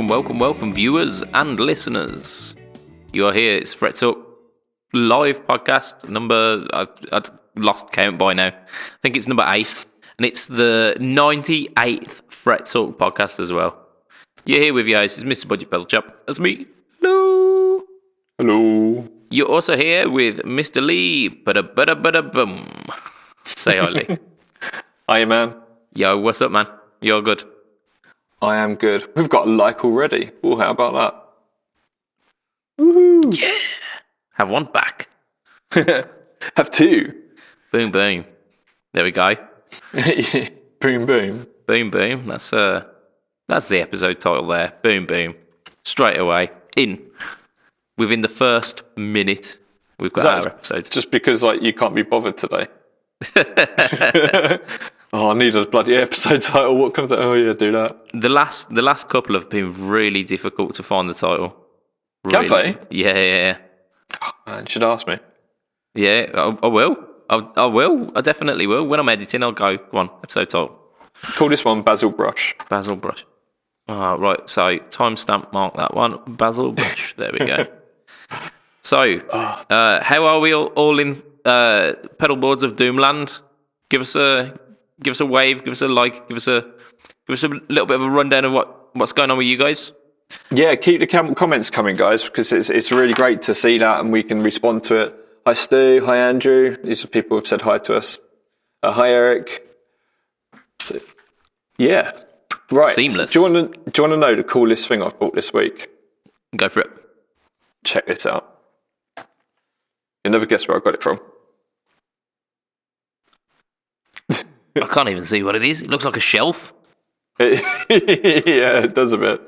welcome, viewers and listeners. You are here. It's Fret Talk live podcast number. I've lost count by now. I think it's number 8, and it's the 98th Fret Talk podcast as well. You're here with your host, it's Mr BudgetPedalChap. That's me. Hello. Hello. You're also here with Mr. Lee. Boom. Say hi, Lee. Hi, man. Yo, what's up, man? You're good. I am good. We've got a like already. Oh, how about that? Woohoo! Yeah. Have one back. Have 2. Boom. There we go. Boom. That's the episode title there. Boom. Straight away. Within the first minute, we've got our episode. Just because you can't be bothered today. Oh, I need a bloody episode title. What kind of? Oh yeah, do that. The last couple have been really difficult to find the title. Really. Have they? Yeah. Oh, man, you should ask me. Yeah, I will. I will. I definitely will. When I'm editing, I'll go. Go on, episode title. Call this one Basil Brush. Basil Brush. Oh, right. So timestamp mark that one. Basil Brush. There we go. So, how are we all in pedal boards of Doomland? Give us a wave, give us a like, give us a little bit of a rundown of what's going on with you guys. Yeah, keep the comments coming, guys, because it's really great to see that and we can respond to it. Hi Stu, hi Andrew. These are people who've said hi to us. Hi Eric. So, yeah, right. Seamless. Do you want to know the coolest thing I've bought this week? Go for it. Check this out. You'll never guess where I got it from. I can't even see what it is. It looks like a shelf. Yeah, it does a bit.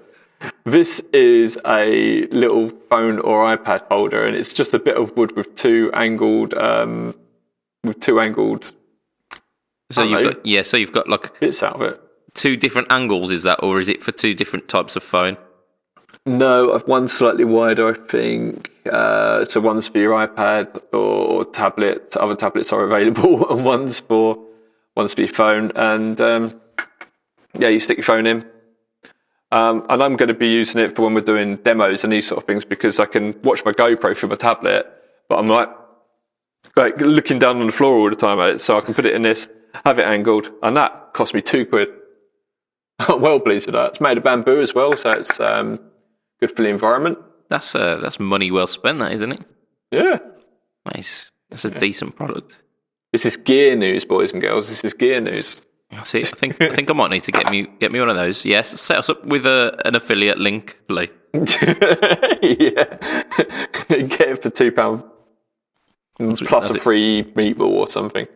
This is a little phone or iPad holder, and it's just a bit of wood with two angled. So you've got like bits out of it. 2 different angles, is that, or is it for 2 different types of phone? No, one's slightly wider, I think. So one's for your iPad or tablet. Other tablets are available, and one's for your phone. And you stick your phone in. And I'm going to be using it for when we're doing demos and these sort of things, because I can watch my GoPro through my tablet, but I'm like looking down on the floor all the time, so I can put it in this, have it angled, and that cost me £2. I'm well pleased with that. It's made of bamboo as well, so it's good for the environment. That's money well spent, that, isn't it? Yeah. Nice. That's a decent product. This is gear news, boys and girls. This is gear news. That's it. I think I might need to get me one of those. Yes, set us up with an affiliate link, Lee. Yeah. Get it for £2 plus a free meatball or something.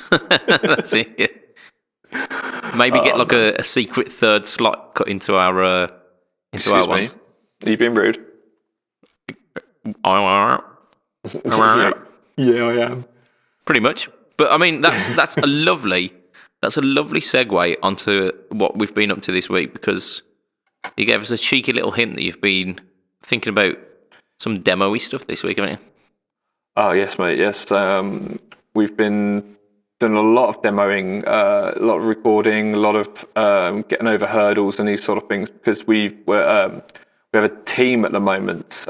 That's it. Yeah. Maybe get like a secret third slot cut into our ones. Are you being rude? Yeah, I am. Pretty much. But I mean, that's a lovely segue onto what we've been up to this week, because you gave us a cheeky little hint that you've been thinking about some demo-y stuff this week, haven't you? Oh yes, mate. Yes, we've been doing a lot of demoing, a lot of recording, a lot of getting over hurdles and these sort of things, because we have a team at the moment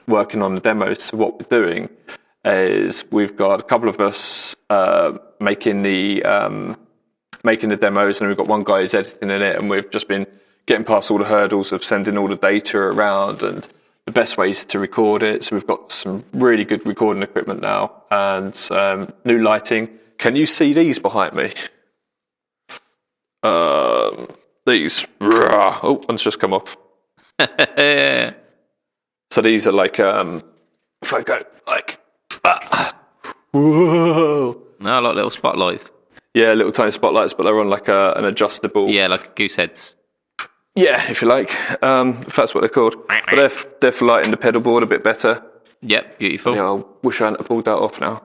working on the demos. So what we're doing is we've got a couple of us making the demos, and we've got one guy who's editing in it, and we've just been getting past all the hurdles of sending all the data around and the best ways to record it. So we've got some really good recording equipment now, and new lighting. Can you see these behind me? These. Oh, one's just come off. So these are like, if I go like, whoa. No, like little spotlights. Yeah, little tiny spotlights, but they're on like an adjustable. Yeah, like goose heads. Yeah, if you like, if that's what they're called. But they're for lighting the pedal board a bit better. Yep, beautiful. Yeah, I wish I hadn't pulled that off now.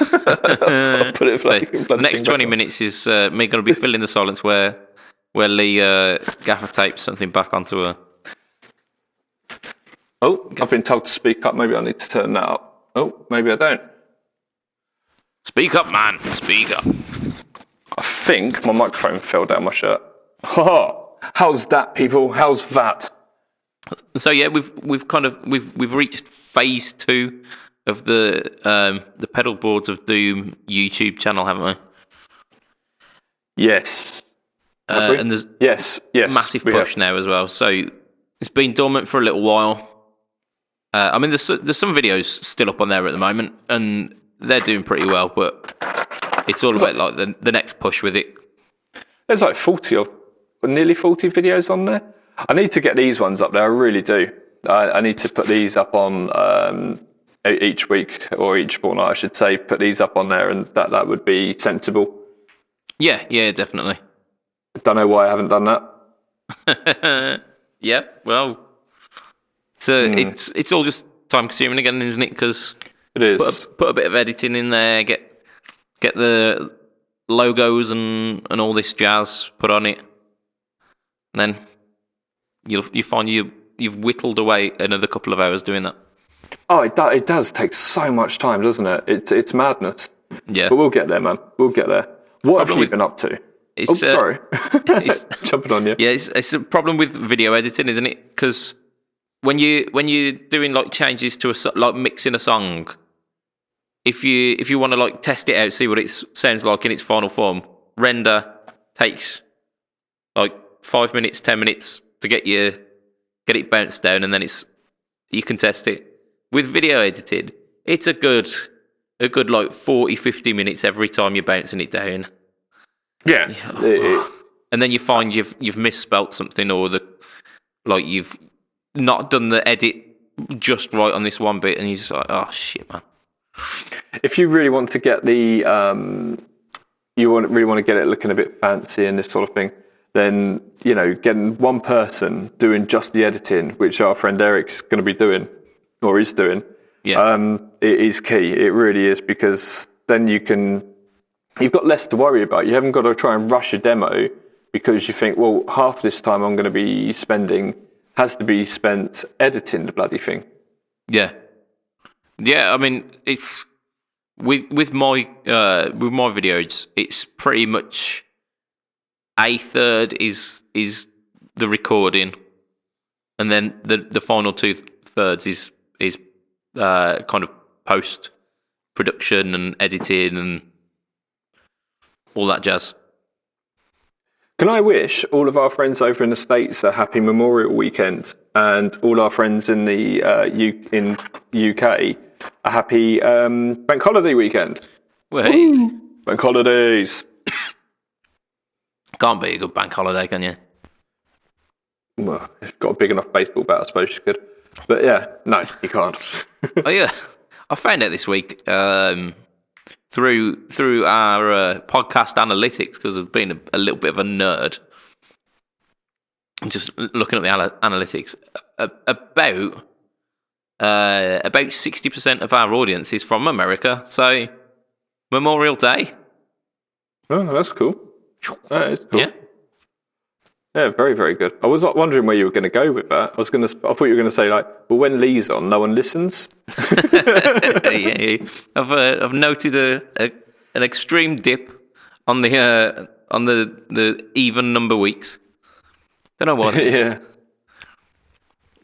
I'll put it the next 20 minutes is me going to be filling the silence where Lee gaffer tapes something back onto her. Oh, I've been told to speak up. Maybe I need to turn that up. Oh, maybe I don't. Speak up, man. Speak up. I think my microphone fell down my shirt. Ha! How's that, people? How's that? So yeah, we've reached phase 2 of the Pedal Boards of Doom YouTube channel, haven't we? Yes. And there's yes, massive push now as well. So it's been dormant for a little while. I mean, there's some videos still up on there at the moment, and they're doing pretty well. But it's all about like the next push with it. There's like nearly 40 videos on there. I need to get these ones up there. I really do. I need to put these up on each week or each fortnight, I should say. Put these up on there, and that would be sensible. Yeah, definitely. Don't know why I haven't done that. Yeah, well, it's all just time consuming again, isn't it? Because it is. Put a bit of editing in there, get the logos and all this jazz put on it, and then you find you've whittled away another couple of hours doing that. Oh, it does take so much time, doesn't it? It's madness. Yeah, but we'll get there, man. We'll get there. What have you been up to? Sorry. Jumping on you. Yeah, it's a problem with video editing, isn't it? Because when you're doing like changes to like mixing a song, if you want to like test it out, see what it sounds like in its final form, render takes like 5 minutes, 10 minutes to get it bounced down, and then you can test it. With video edited, it's a good like 40, 50 minutes every time you're bouncing it down. Yeah. And then you find you've misspelt something, or you've not done the edit just right on this one bit, and you're just like, oh shit, man. If you really want to get really want to get it looking a bit fancy and this sort of thing, then getting one person doing just the editing, which our friend Eric's going to be doing or is doing, it is key. It really is, because then you've got less to worry about. You haven't got to try and rush a demo because you think, well, half this time I'm going to be has to be spent editing the bloody thing. Yeah. Yeah, I mean, it's with my videos, it's pretty much a third is the recording, and then the final 2/3 is kind of post production and editing and all that jazz. Can I wish all of our friends over in the States a happy Memorial Weekend, and all our friends in the UK a happy Bank Holiday Weekend? Well, hey. Bank Holidays. Can't be a good bank holiday, can you? Well, if you've got a big enough baseball bat, I suppose you could. But yeah, no, you can't. Oh yeah, I found out this week through our podcast analytics, because I've been a little bit of a nerd. Just looking at the analytics, about 60% of our audience is from America. So Memorial Day. Oh, that's cool. That is cool. Yeah. Yeah, very, very good. I was wondering where you were going to go with that. I thought you were going to say like, well, when Lee's on, no one listens. Yeah. I've noted an extreme dip on the even number weeks. Don't know what. Yeah.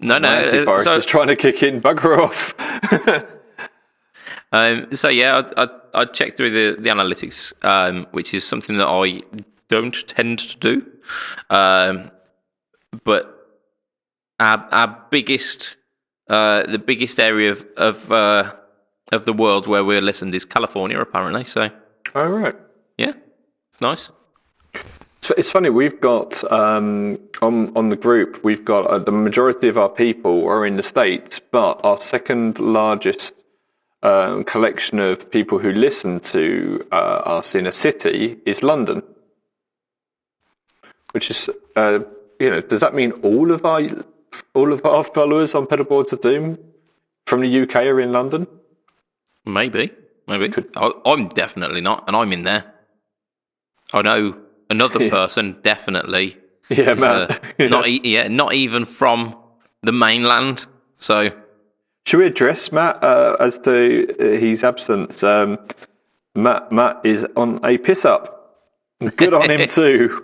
No. Antivirus is trying to kick in. Bugger off. So yeah, I checked through the analytics, which is something that I don't tend to do. But our biggest, the biggest area of the world where we're listened is California, apparently. So. Oh right. Yeah, it's nice. So it's funny. We've got on the group, we've got the majority of our people are in the States, but our second largest collection of people who listen to us in a city is London. Which is, does that mean all of our followers on Pedalboards of Doom from the UK are in London? Maybe. I'm definitely not, and I'm in there. I know another person definitely. Yeah, man. Not even from the mainland. So, should we address Matt as to his absence? Matt is on a piss up. Good on him too.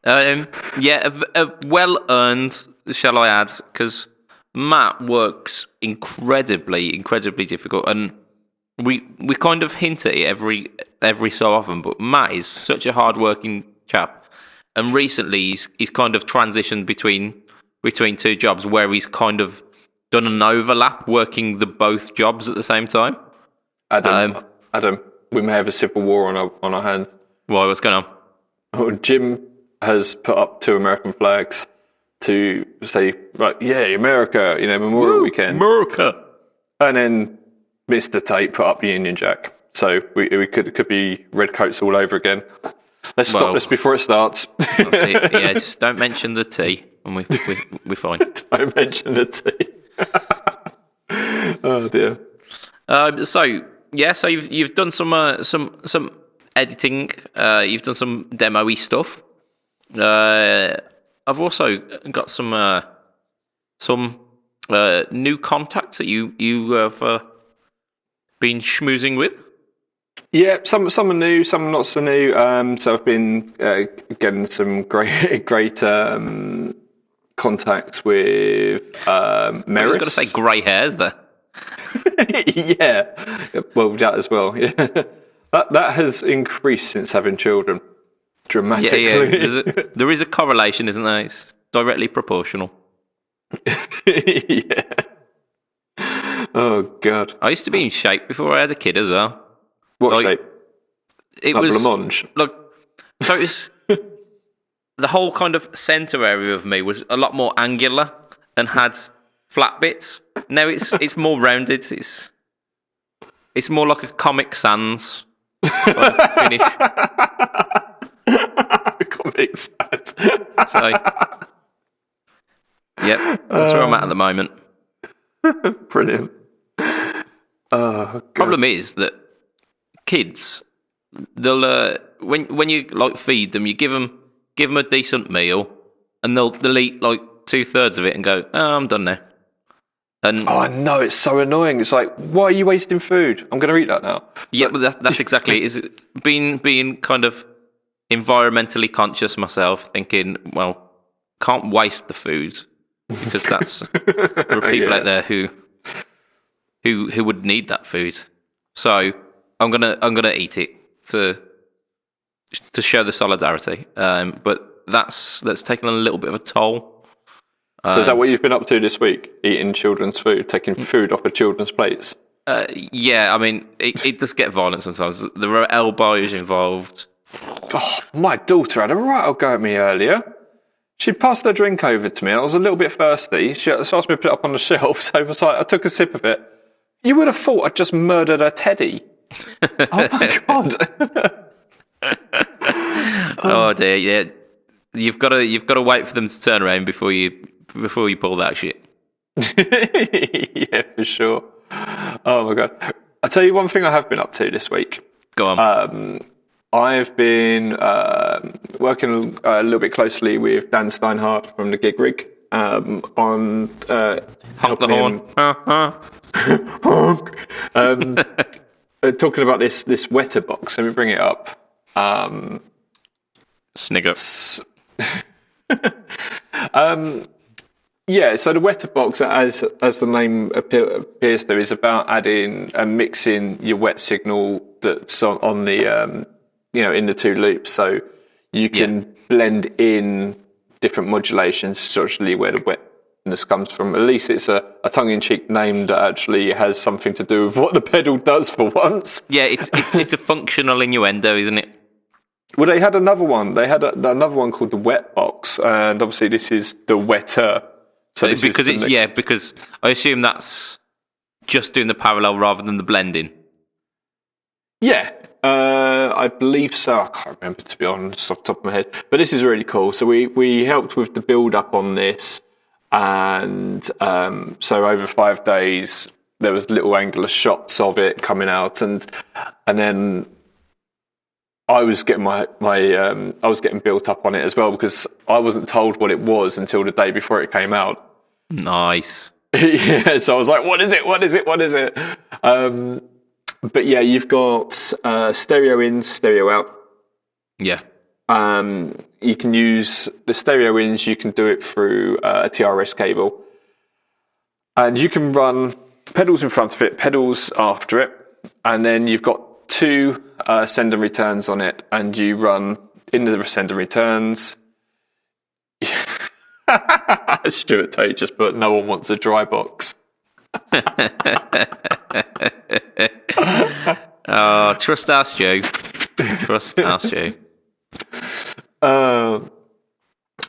Yeah, a well-earned, shall I add, because Matt works incredibly difficult, and we kind of hint at it every so often, but Matt is such a hard-working chap, and recently he's kind of transitioned between two jobs where he's kind of done an overlap working the both jobs at the same time. Adam, we may have a civil war on our hands. Why? What's going on? Oh, Jim has put up 2 American flags to say, right, yay, America, Memorial Weekend. America! And then Mr. Tate put up the Union Jack. So it could be red coats all over again. Let's stop this before it starts. That's it. Yeah, just don't mention the tea, and we're fine. Don't mention the tea. Oh dear. So you've done some editing. You've done some demo-y stuff. I've also got some new contacts that you have been schmoozing with. Yeah, some are new, some not so new. So I've been getting some great contacts with Meris. I was going to say grey hairs there. Yeah, well, that as well. Yeah, that has increased since having children dramatically. Yeah. There is a correlation, isn't there? It's directly proportional. Yeah. Oh God. I used to be in shape before I had a kid as well. What shape? It like was blancmange. So it was the whole kind of centre area of me was a lot more angular and had flat bits. Now it's more rounded. It's more like a Comic Sans kind of finish. Comic Sans. So, yep, that's where I'm at the moment. Brilliant. Oh, God. Problem is that kids, they'll when you like feed them, you give them a decent meal, and they'll eat like 2/3 of it and go, "Oh, I'm done now." And I know, it's so annoying. It's like, why are you wasting food? I'm going to eat that now. Yeah, but that's exactly it. Is it being kind of environmentally conscious myself, thinking, well, can't waste the food because there are people out there who would need that food. So I'm gonna eat it to show the solidarity. But that's taken a little bit of a toll. So is that what you've been up to this week? Eating children's food, taking food off of children's plates? Yeah, I mean, it does get violent sometimes. There are elbows involved. Oh, my daughter had a right old go at me earlier. She passed her drink over to me, and I was a little bit thirsty. She asked me to put it up on the shelf, so I took a sip of it. You would have thought I'd just murdered a teddy. Oh, my God. Oh, dear, yeah. You've got to wait for them to turn around before you pull that shit. Yeah, for sure. Oh my God! I'll tell you one thing I have been up to this week. Go on. I've been working a little bit closely with Dan Steinhardt from the Gig Rig on Honk the horn. Talking about this wetter box. Let me bring it up. Snigger. Yeah, so the wetter box, as the name appears to, is about adding and mixing your wet signal that's on the in the 2 loops, so you can blend in different modulations, essentially where the wetness comes from. At least it's a tongue-in-cheek name that actually has something to do with what the pedal does for once. Yeah, it's a functional innuendo, isn't it? Well, they had another one. They had another one called the wet box, and obviously this is the wetter. So because I assume that's just doing the parallel rather than the blending. Yeah, I believe so. I can't remember, to be honest, off the top of my head. But this is really cool. So we helped with the build-up on this, and so over 5 days there was little angular shots of it coming out, and then I was getting I was getting built up on it as well, because I wasn't told what it was until the day before it came out. Nice. Yeah, so I was like, what is it? But yeah, you've got stereo in, stereo out. Yeah. you can use the stereo ins. You can do it through a TRS cable, and you can run pedals in front of it, pedals after it, and then you've got 2 send and returns on it, and you run in the send and returns. Stuart Tate just put, no one wants a dry box. Oh, trust our Stu. Trust our Stu.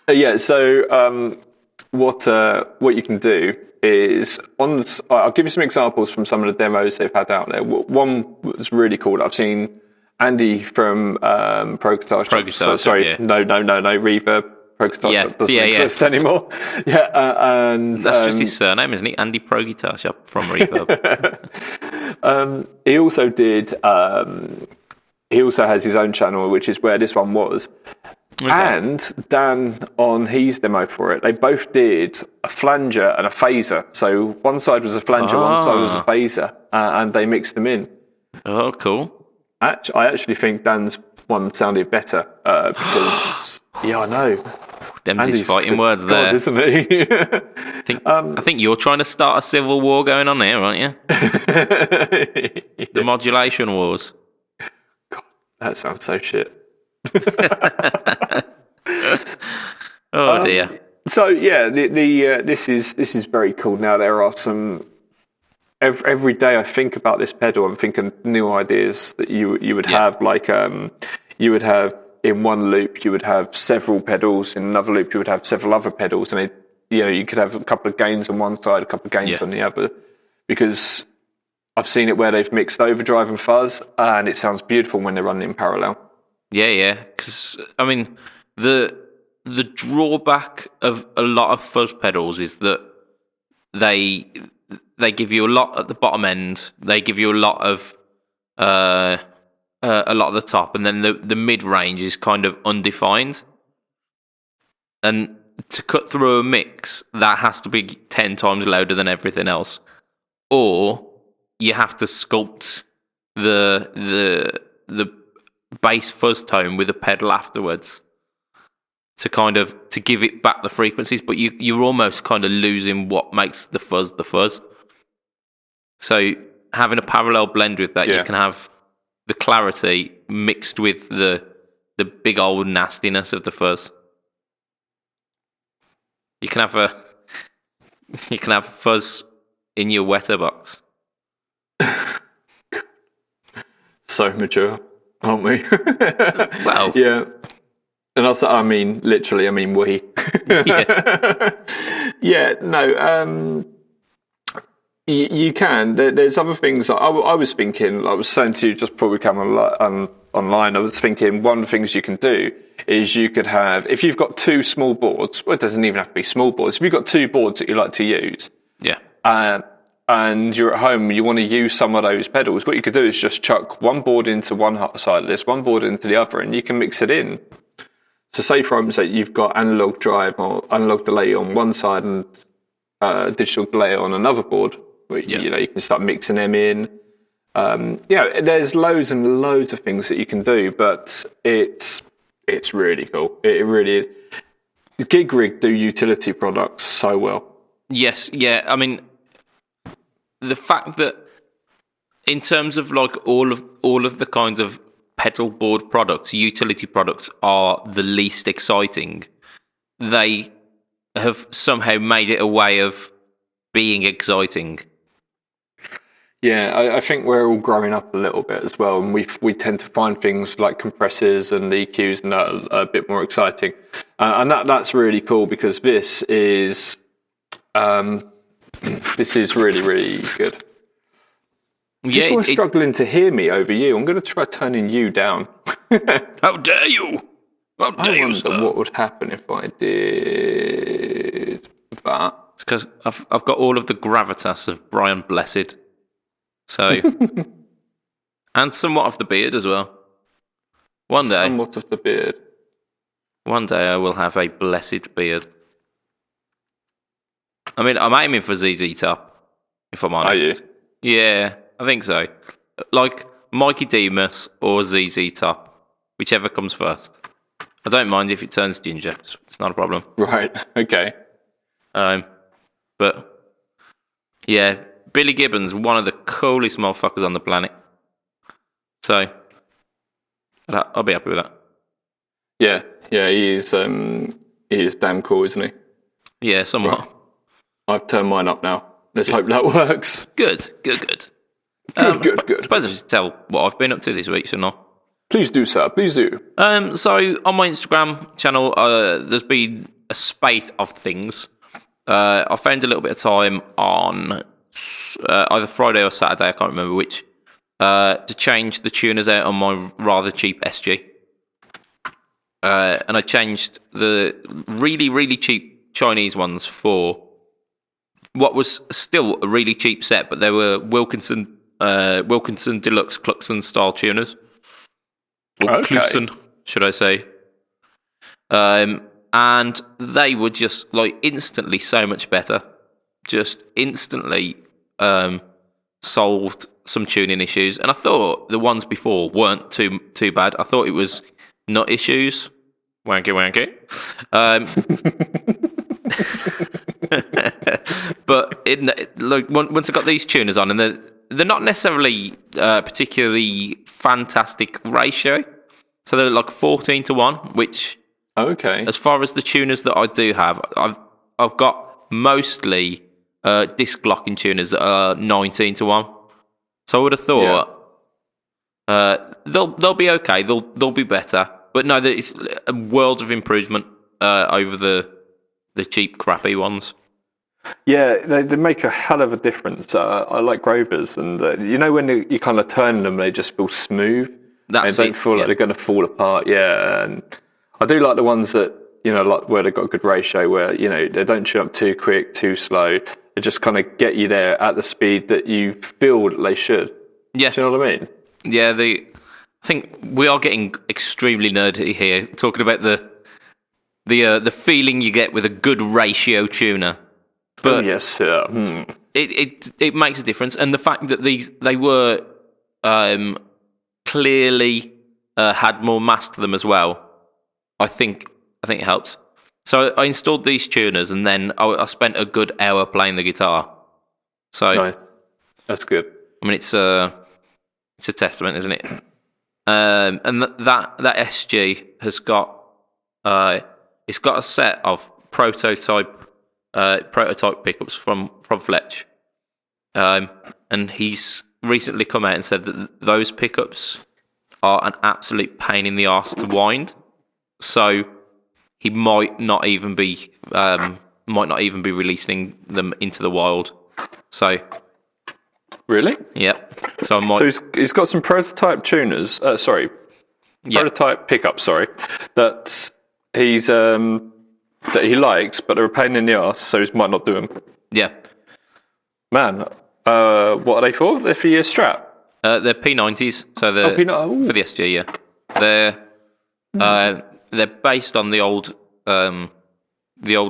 Yeah, so what you can do is, I'll give you some examples from some of the demos they've had out there. One was really cool. I've seen Andy from Pro Guitar Shop. No, Reverb. Pro Guitar Shop doesn't exist anymore. And that's just his surname, isn't he? Andy Pro Guitar Shop from Reverb. He also did. He also has his own channel, which is where this one was. Okay. And Dan, on his demo for it, they both did a flanger and a phaser. So one side was a flanger, one side was a phaser, and they mixed them in. Oh, cool. I actually think Dan's one sounded better because, I know. Dempsey's fighting words there, isn't he? I think you're trying to start a civil war going on there, aren't you? The modulation wars. God, that sounds so shit. Oh dear. So yeah, this is very cool. Now there are some. Every day I think about this pedal, I'm thinking new ideas that you would have. Like you would have in one loop, you would have several pedals. In another loop, you would have several other pedals, and you could have a couple of gains on one side, a couple of gains on the other. Because I've seen it where they've mixed overdrive and fuzz, and it sounds beautiful when they're running in parallel. Yeah. Because I mean, the drawback of a lot of fuzz pedals is that they give you a lot at the bottom end. They give you a lot of the top, and then the mid range is kind of undefined. And to cut through a mix, that has to be 10 times louder than everything else, or you have to sculpt the bass fuzz tone with a pedal afterwards to give it back the frequencies, but you're almost kind of losing what makes the fuzz. So having a parallel blend with that, you can have the clarity mixed with the big old nastiness of the fuzz. You can have fuzz in your wetter box. So mature, aren't we? Well, yeah. And also, I mean, literally, we. Yeah. No. You can. There's other things. I was thinking. I was saying to you just before we came online. I was thinking one of the things you can do is you could have, if you've got 2 small boards. Well, it doesn't even have to be small boards. If you've got 2 boards that you like to use, and you're at home, you want to use some of those pedals. What you could do is just chuck one board into one side of this, one board into the other, and you can mix it in. So say for instance you've got analog drive or analog delay on one side and digital delay on another board. You can start mixing them in. There's loads and loads of things that you can do, but it's really cool. It really is. Gig Rig do utility products so well. Yes, yeah. I mean, the fact that in terms of like all of the kinds of pedal board products, utility products are the least exciting. They have somehow made it a way of being exciting. Yeah, I think we're all growing up a little bit as well, and we tend to find things like compressors and EQs and that are a bit more exciting, and that's really cool because this is really, really good. People are struggling to hear me over you. I'm going to try turning you down. How dare you? How dare you, sir? What would happen if I did that? It's because I've got all of the gravitas of Brian Blessed. So, and somewhat of the beard as well. One day. Somewhat of the beard. One day I will have a blessed beard. I mean, I'm aiming for ZZ Top, if I'm honest. Are you? Yeah, I think so. Like Mikey Demus or ZZ Top, whichever comes first. I don't mind if it turns ginger. It's not a problem. Right. Okay. But yeah, Billy Gibbons, one of the coolest motherfuckers on the planet. So I'll be happy with that. Yeah. He is damn cool, isn't he? Yeah, somewhat. Right. I've turned mine up now. Let's hope that works. Good. Good. I suppose I should tell what I've been up to this week, shouldn't I? Please do, sir. Please do. So on my Instagram channel, there's been a spate of things. I found a little bit of time on either Friday or Saturday, I can't remember which, to change the tuners out on my rather cheap SG. And I changed the really, really cheap Chinese ones for what was still a really cheap set, but they were Wilkinson Deluxe Cluxon style tuners. Or Cluxon, should I say. And they were just like instantly so much better. Just instantly solved some tuning issues. And I thought the ones before weren't too bad. I thought it was not issues. Wanky. But once I got these tuners on, and they're not necessarily particularly fantastic ratio. So they're like 14-1, which, as far as the tuners that I do have, I've got mostly disc locking tuners that are 19-1. So I would have thought they'll be okay. They'll be better. But no, it's a world of improvement over the cheap, crappy ones. Yeah, they make a hell of a difference. I like Grovers, and when you kind of turn them, they just feel smooth. They don't feel like they're going to fall apart. Yeah, and I do like the ones that like where they've got a good ratio, where they don't tune up too quick, too slow. They just kind of get you there at the speed that you feel that they should. Yeah, do you know what I mean? Yeah, I think we are getting extremely nerdy here, talking about the feeling you get with a good ratio tuner. But yes, sir. It makes a difference, and the fact that they were clearly had more mass to them as well, I think it helps. So I installed these tuners, and then I spent a good hour playing the guitar. So nice. That's good. I mean, it's a testament, isn't it? And that SG has got it's got a set of prototype pickups from Fletch, and he's recently come out and said that those pickups are an absolute pain in the arse to wind. So he might not even be releasing them into the wild. So really, yeah. So he's got some prototype tuners. Prototype pickups. Sorry, that he's that he likes, but they're a pain in the arse, so he might not do them. Yeah. Man, what are they for? They're for your Strat? They're P90s, so they're for the SG, yeah. They're based on the old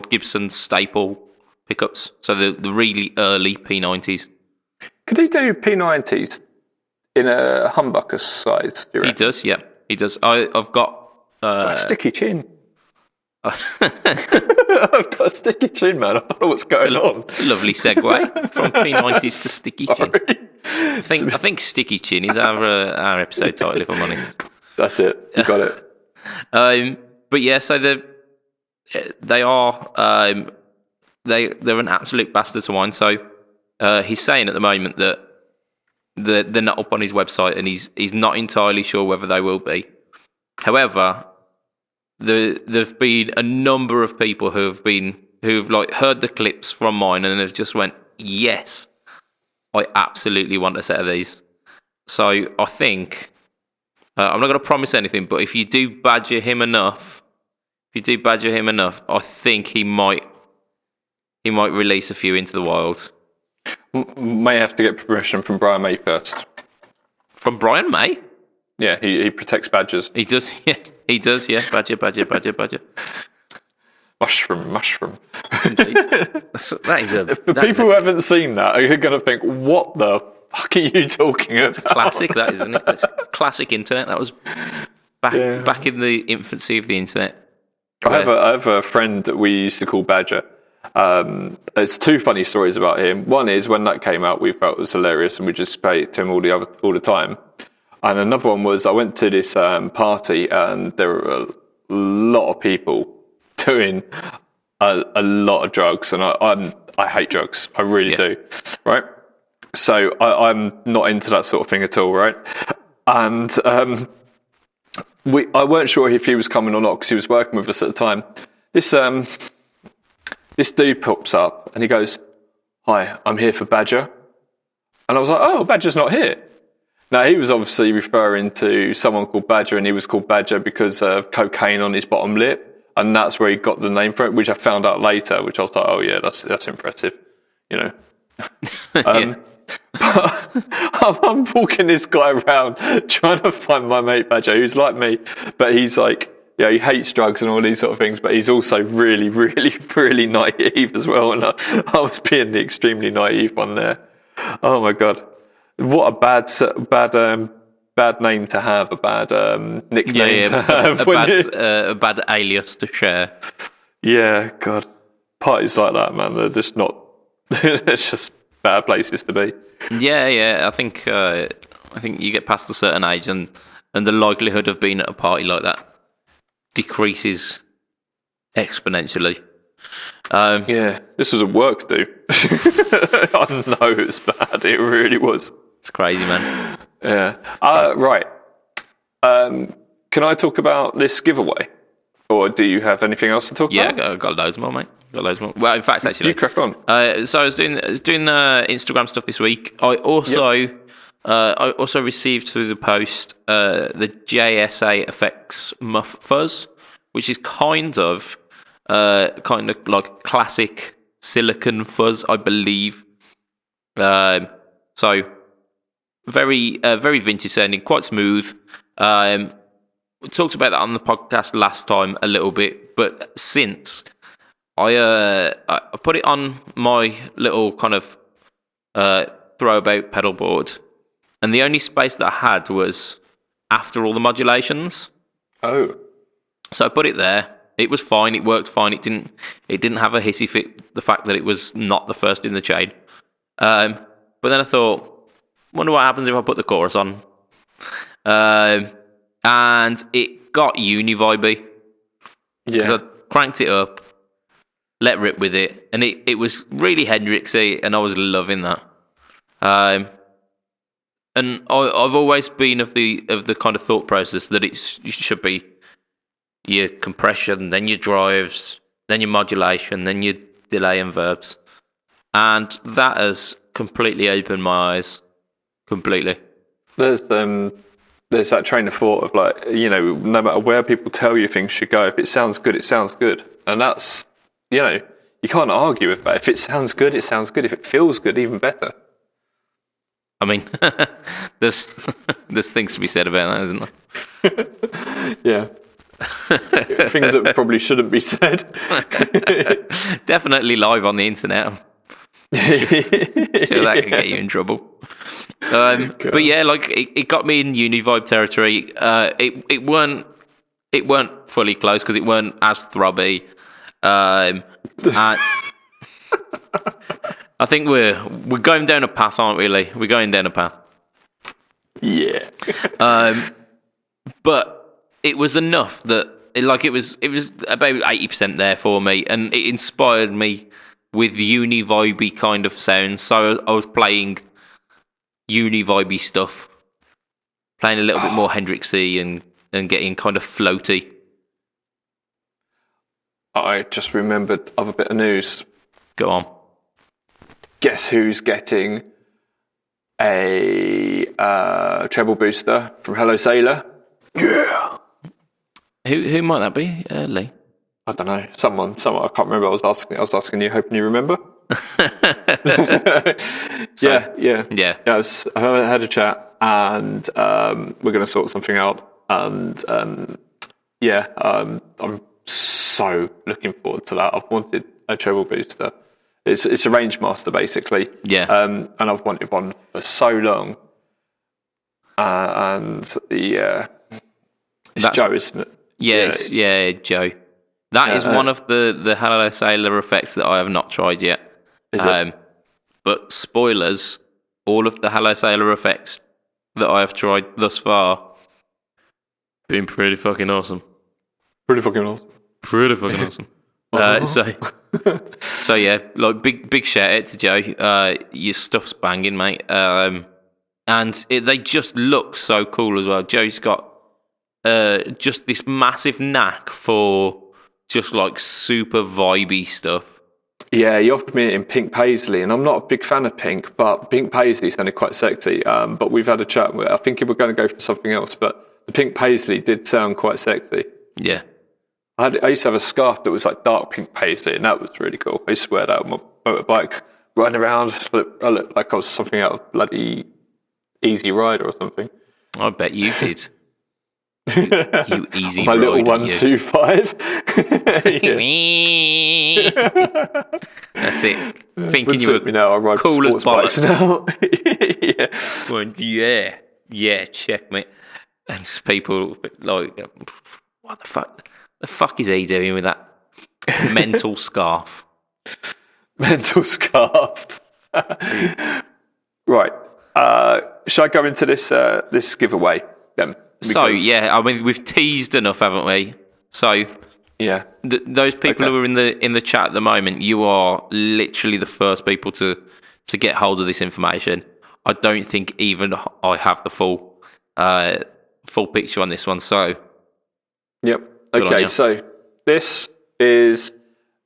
Gibson staple pickups, so the really early P90s. Could he do P90s in a humbucker size? Do you reckon? He does, yeah. He does. I've got a sticky chin. I've got a sticky chin, man. I don't know what's going on. Lovely segue from P90s to sticky chin. I think sticky chin is our episode title, if I'm honest. That's it. You got it. But yeah, so they're an absolute bastard to wind. So he's saying at the moment that they're not up on his website, and he's not entirely sure whether they will be. However, there've been a number of people who've like heard the clips from mine and have just went, yes, I absolutely want a set of these. So I think I'm not going to promise anything, but if you do badger him enough, I think he might release a few into the wild. May have to get permission from Brian May first. From Brian May? Yeah, he protects badgers. He does, yeah. He does, yeah. Badger. Mushroom. Indeed. That is people who haven't seen that are going to think, what the fuck are you talking about? It's classic, that, isn't it? It's classic internet. That was back in the infancy of the internet. I have a friend that we used to call Badger. There's two funny stories about him. One is when that came out, we felt it was hilarious, and we just played it to him all the time. And another one was I went to this party, and there were a lot of people doing a lot of drugs, and I hate drugs. I really do. Right. So I'm not into that sort of thing at all. Right. And I weren't sure if he was coming or not because he was working with us at the time. This dude pops up and he goes, "Hi, I'm here for Badger." And I was like, "Oh, Badger's not here." Now, he was obviously referring to someone called Badger, and he was called Badger because of cocaine on his bottom lip. And that's where he got the name for it, which I found out later, which I was like, "Oh, yeah, that's impressive," you know. But I'm walking this guy around trying to find my mate Badger, who's like me, but he's like, yeah, he hates drugs and all these sort of things, but he's also really, really, really naive as well. And I was being the extremely naive one there. Oh my God. What a bad name to have, a bad nickname to have. A bad alias to share. Yeah, God. Parties like that, man, they're just not, it's just bad places to be. Yeah. I think you get past a certain age and the likelihood of being at a party like that decreases exponentially. Yeah, this was a work do. I know it's bad. It really was. It's crazy, man. Yeah. Right. Can I talk about this giveaway? Or do you have anything else to talk about? Yeah, got loads more, mate. Got loads more. Well, in fact, actually, you crack on. So I was doing Instagram stuff this week. I also received through the post the JSA Effects Muff Fuzz, which is kind of like classic silicon fuzz, I believe. So very vintage sounding, quite smooth. We talked about that on the podcast last time a little bit, but since I put it on my little kind of throwabout pedal board, and the only space that I had was after all the modulations. Oh, so I put it there. It was fine. It worked fine. It didn't have a hissy fit. The fact that it was not the first in the chain. But then I thought, wonder what happens if I put the chorus on. And it got uni-vibey. Yeah. Because I cranked it up, let rip with it, and it was really Hendrixy, and I was loving that. And I've always been of the kind of thought process that it should be your compression, then your drives, then your modulation, then your delay and verbs. And that has completely opened my eyes. Completely. There's that train of thought of like, you know, no matter where people tell you things should go, if it sounds good, it sounds good. And that's, you know, you can't argue with that. If it sounds good, it sounds good. If it feels good, even better. I mean, there's things to be said about that, isn't there? Yeah. Things that probably shouldn't be said. Definitely live on the internet. Sure, that could get you in trouble. But yeah, like it got me in uni-vibe territory. It weren't fully close because it weren't as throbby. And I think we're going down a path, aren't we, Lee? We're going down a path. Yeah. But it was enough that it was about 80% there for me, and it inspired me with uni-vibey kind of sounds. So I was playing uni-vibey stuff, playing a little bit more Hendrixy and getting kind of floaty. I just remembered of a bit of news. Go on. Guess who's getting a treble booster from Hello Sailor? Yeah. Who might that be, Lee? I don't know. Someone. I can't remember. I was asking you, hoping you remember. Yeah. I had a chat, and we're going to sort something out. And I'm so looking forward to that. I've wanted a treble booster. It's a range master basically. Yeah. And I've wanted one for so long. And yeah, It's Joe, isn't it? Yes, yeah, Joe. That is one of the Halo Sailor effects that I have not tried yet. Is it? But spoilers, all of the Halo Sailor effects that I have tried thus far been pretty fucking awesome. Pretty fucking awesome. Pretty fucking awesome. So yeah, like big shout out to Joe. Your stuff's banging, mate. They just look so cool as well. Joe's got just this massive knack for just like super vibey stuff. Yeah, he offered me it in pink paisley, and I'm not a big fan of pink, but pink paisley sounded quite sexy. But we've had a chat. I think we're going to go for something else, but the pink paisley did sound quite sexy. Yeah. I used to have a scarf that was like dark pink paisley, and that was really cool. I used to wear that on my motorbike, running around. I looked like I was something out of bloody Easy Rider or something. I bet you did. You easy my rider, little 125. That's it. Thinking you were now, I ride cool as sports bollocks now. Yeah, check me. And just people like, what the fuck? The fuck is he doing with that mental scarf? Mental scarf. Right. Shall I go into this giveaway then? So yeah, I mean we've teased enough, haven't we? So yeah, those people who are in the chat at the moment, you are literally the first people to get hold of this information. I don't think even I have the full picture on this one. So yep. Okay, so this is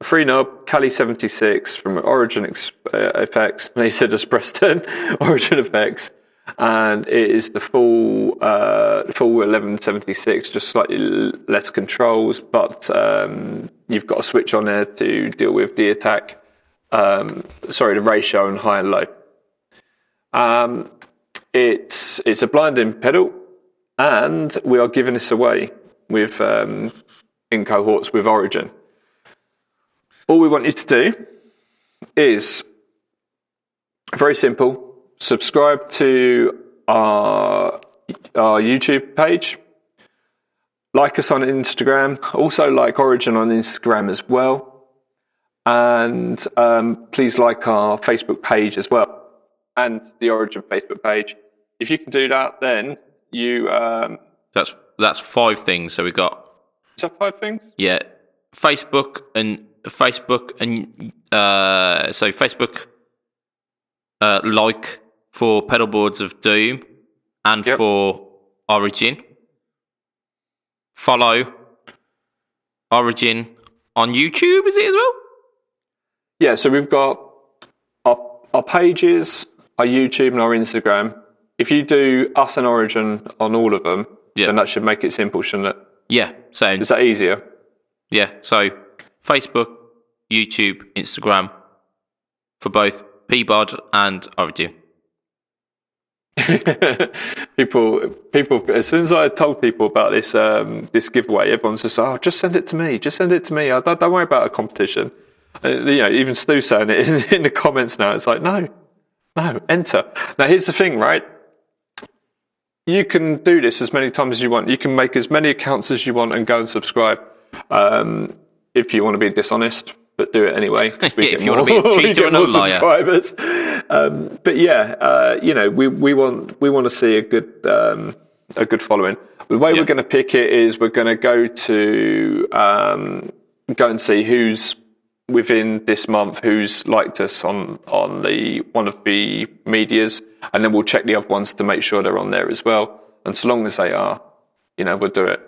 a free knob, Cali 76 from Origin Effects. They said as press 10, Origin Effects. And it is the full 1176, just slightly less controls, but you've got a switch on there to deal with the attack, the ratio and high and low. It's a blinding pedal, and we are giving this away with in cohorts with Origin. All we want you to do is very simple. Subscribe to our YouTube page. Like us on Instagram. Also like Origin on Instagram as well. And please like our Facebook page as well. And the Origin Facebook page. If you can do that, then you... That's 5 things. So we got... Is that 5 things? Yeah. Facebook and like for Pedalboards of Doom and for Origin. Follow Origin on YouTube, is it as well? Yeah, so we've got our pages, our YouTube and our Instagram. If you do us and Origin on all of them, then that should make it simple, shouldn't it? Yeah, same. Is that easier? Yeah, so Facebook, YouTube, Instagram for both Peabod and Origin. people as soon as I told people about this this giveaway, everyone's just like, just send it to me, don't worry about a competition. Even Stu's saying it in the comments now. It's like, no, enter. Now here's the thing, right? You can do this as many times as you want. You can make as many accounts as you want and go and subscribe if you want to be dishonest, but do it anyway. If you want to be a cheater and a liar. Subscribers. But yeah, we want to see a good following. The way we're going to pick it is we're going to go and see who's within this month who's liked us on the one of the medias, and then we'll check the other ones to make sure they're on there as well. And so long as they are, we'll do it.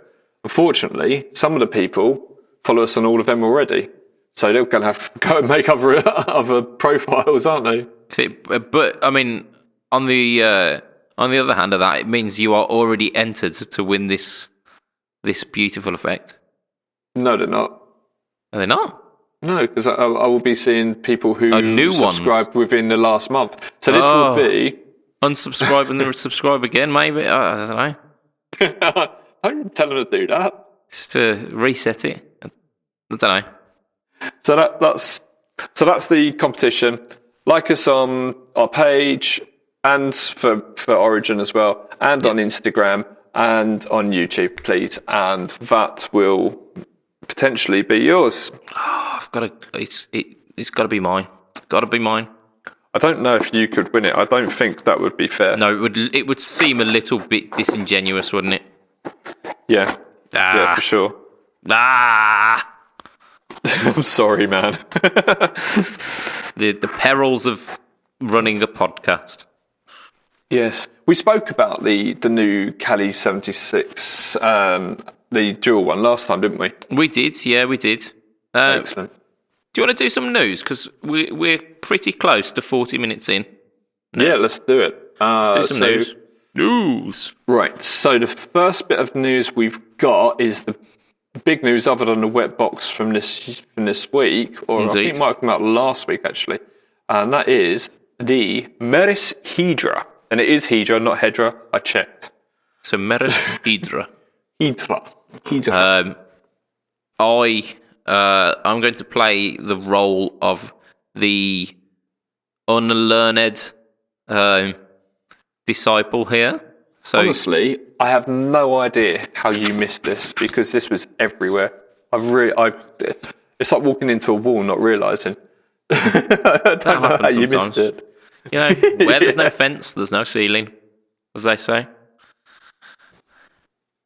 Unfortunately, some of the people follow us on all of them already. So they're going to have to go and make other profiles, aren't they? But I mean, on the other hand of that, it means you are already entered to win this beautiful effect. No, they're not. Are they not? No, because I will be seeing people who subscribed within the last month. So this will be unsubscribe and then subscribe again. Maybe I don't know. Don't tell them to do that. Just to reset it. I don't know. So that's the competition. Like us on our page and for Origin as well, and on Instagram. and on YouTube, please. And that will potentially be yours. Oh, I've got to. It's got to be mine. Got to be mine. I don't know if you could win it. I don't think that would be fair. No, it would seem a little bit disingenuous, wouldn't it? Yeah. Yeah, for sure. I'm sorry, man. The perils of running a podcast. Yes. We spoke about the new Cali 76, the dual one last time, didn't we? We did, yeah, we did. Excellent. Do you want to do some news? Because we're pretty close to 40 minutes in. No. Yeah, let's do it. Let's do some news. News. Right, so the first bit of news we've got is the big news other than the wet box from this week, or Indeed. I think it might have come out last week, actually. And that is the Meris Hydra. And it is Hydra, not Hedra. I checked. So Meris Hydra. Hydra. I'm going to play the role of the unlearned disciple here. So honestly, I have no idea how you missed this because this was everywhere. It's like walking into a wall, not realising. I don't know how you missed it. You know, where there's no fence, there's no ceiling, as they say.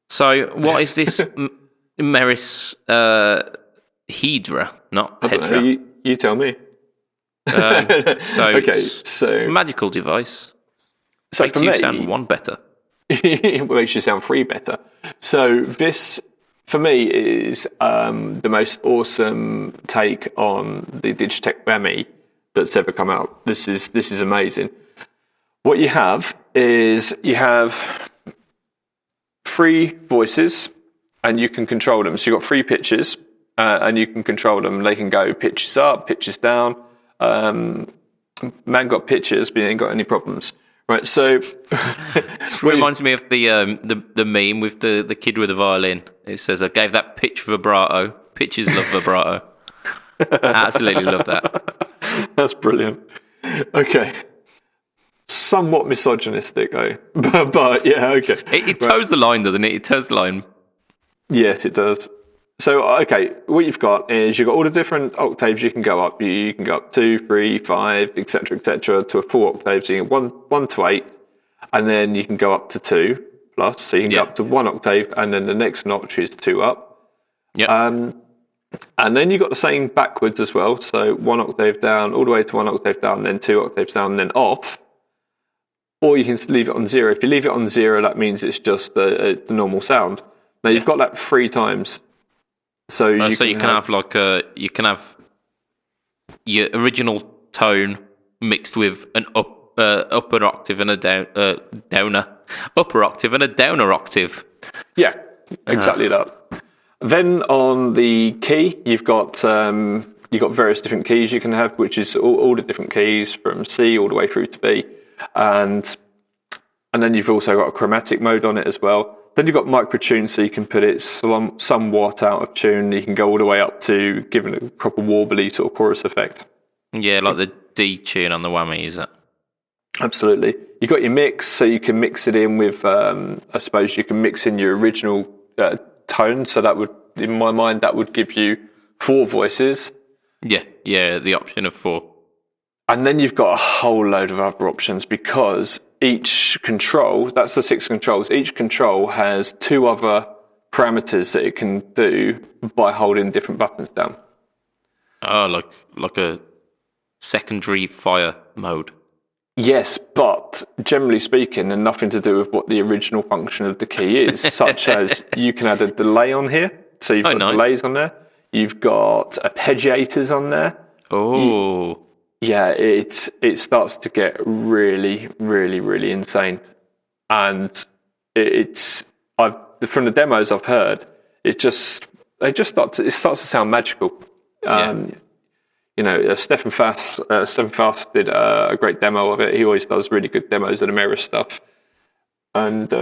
So, what is this Meris Hydra, not Hedra? You tell me. So magical device. So makes for you me, sound one better. It makes you sound three better. So this, for me, is the most awesome take on the Digitech whammy that's ever come out. This is amazing. What you have is three voices, and you can control them. So you've got three pitches, and you can control them. They can go pitches up, pitches down. Man got pitches, but he ain't got any problems. Right, so it reminds me of the meme with the kid with the violin. It says, "I gave that pitch vibrato. Pitches love vibrato." Absolutely love that. That's brilliant. Okay, somewhat misogynistic though, but yeah, okay. It toes the line, doesn't it? It toes the line. Yes, it does. So, okay, what you've got is you've got all the different octaves you can go up. You can go up 2, 3, 5, etc., to a full octave. So you get 1 to 8, and then you can go up to 2 plus. So you can go up to 1 octave, and then the next notch is 2 up. Yeah. And then you've got the same backwards as well. So 1 octave down, all the way to 1 octave down, then 2 octaves down, then off. Or you can leave it on 0. If you leave it on 0, that means it's just the normal sound. Now you've got that 3 times. So you can have your original tone mixed with an upper octave and a upper octave and a downer octave. Yeah, exactly that. Then on the key, you've got various different keys you can have, which is all the different keys from C all the way through to B, and then you've also got a chromatic mode on it as well. Then you've got microtune, so you can put it somewhat out of tune. You can go all the way up to giving it a proper warbly sort of chorus effect. Yeah, like the D tune on the whammy, is that? Absolutely. You've got your mix, so you can mix it in with, I suppose you can mix in your original tone. So that would, in my mind, that would give you 4 voices. Yeah, the option of 4. And then you've got a whole load of other options because each control, that's the 6 controls, each control has 2 other parameters that it can do by holding different buttons down. Oh, like a secondary fire mode. Yes, but generally speaking, and nothing to do with what the original function of the key is, such as you can add a delay on here. So you've got delays on there. You've got arpeggiators on there. Oh. Yeah, it starts to get really, really, really insane, and from the demos I've heard, it starts to sound magical. You know, Stefan Fast did a great demo of it. He always does really good demos of the Meris stuff, and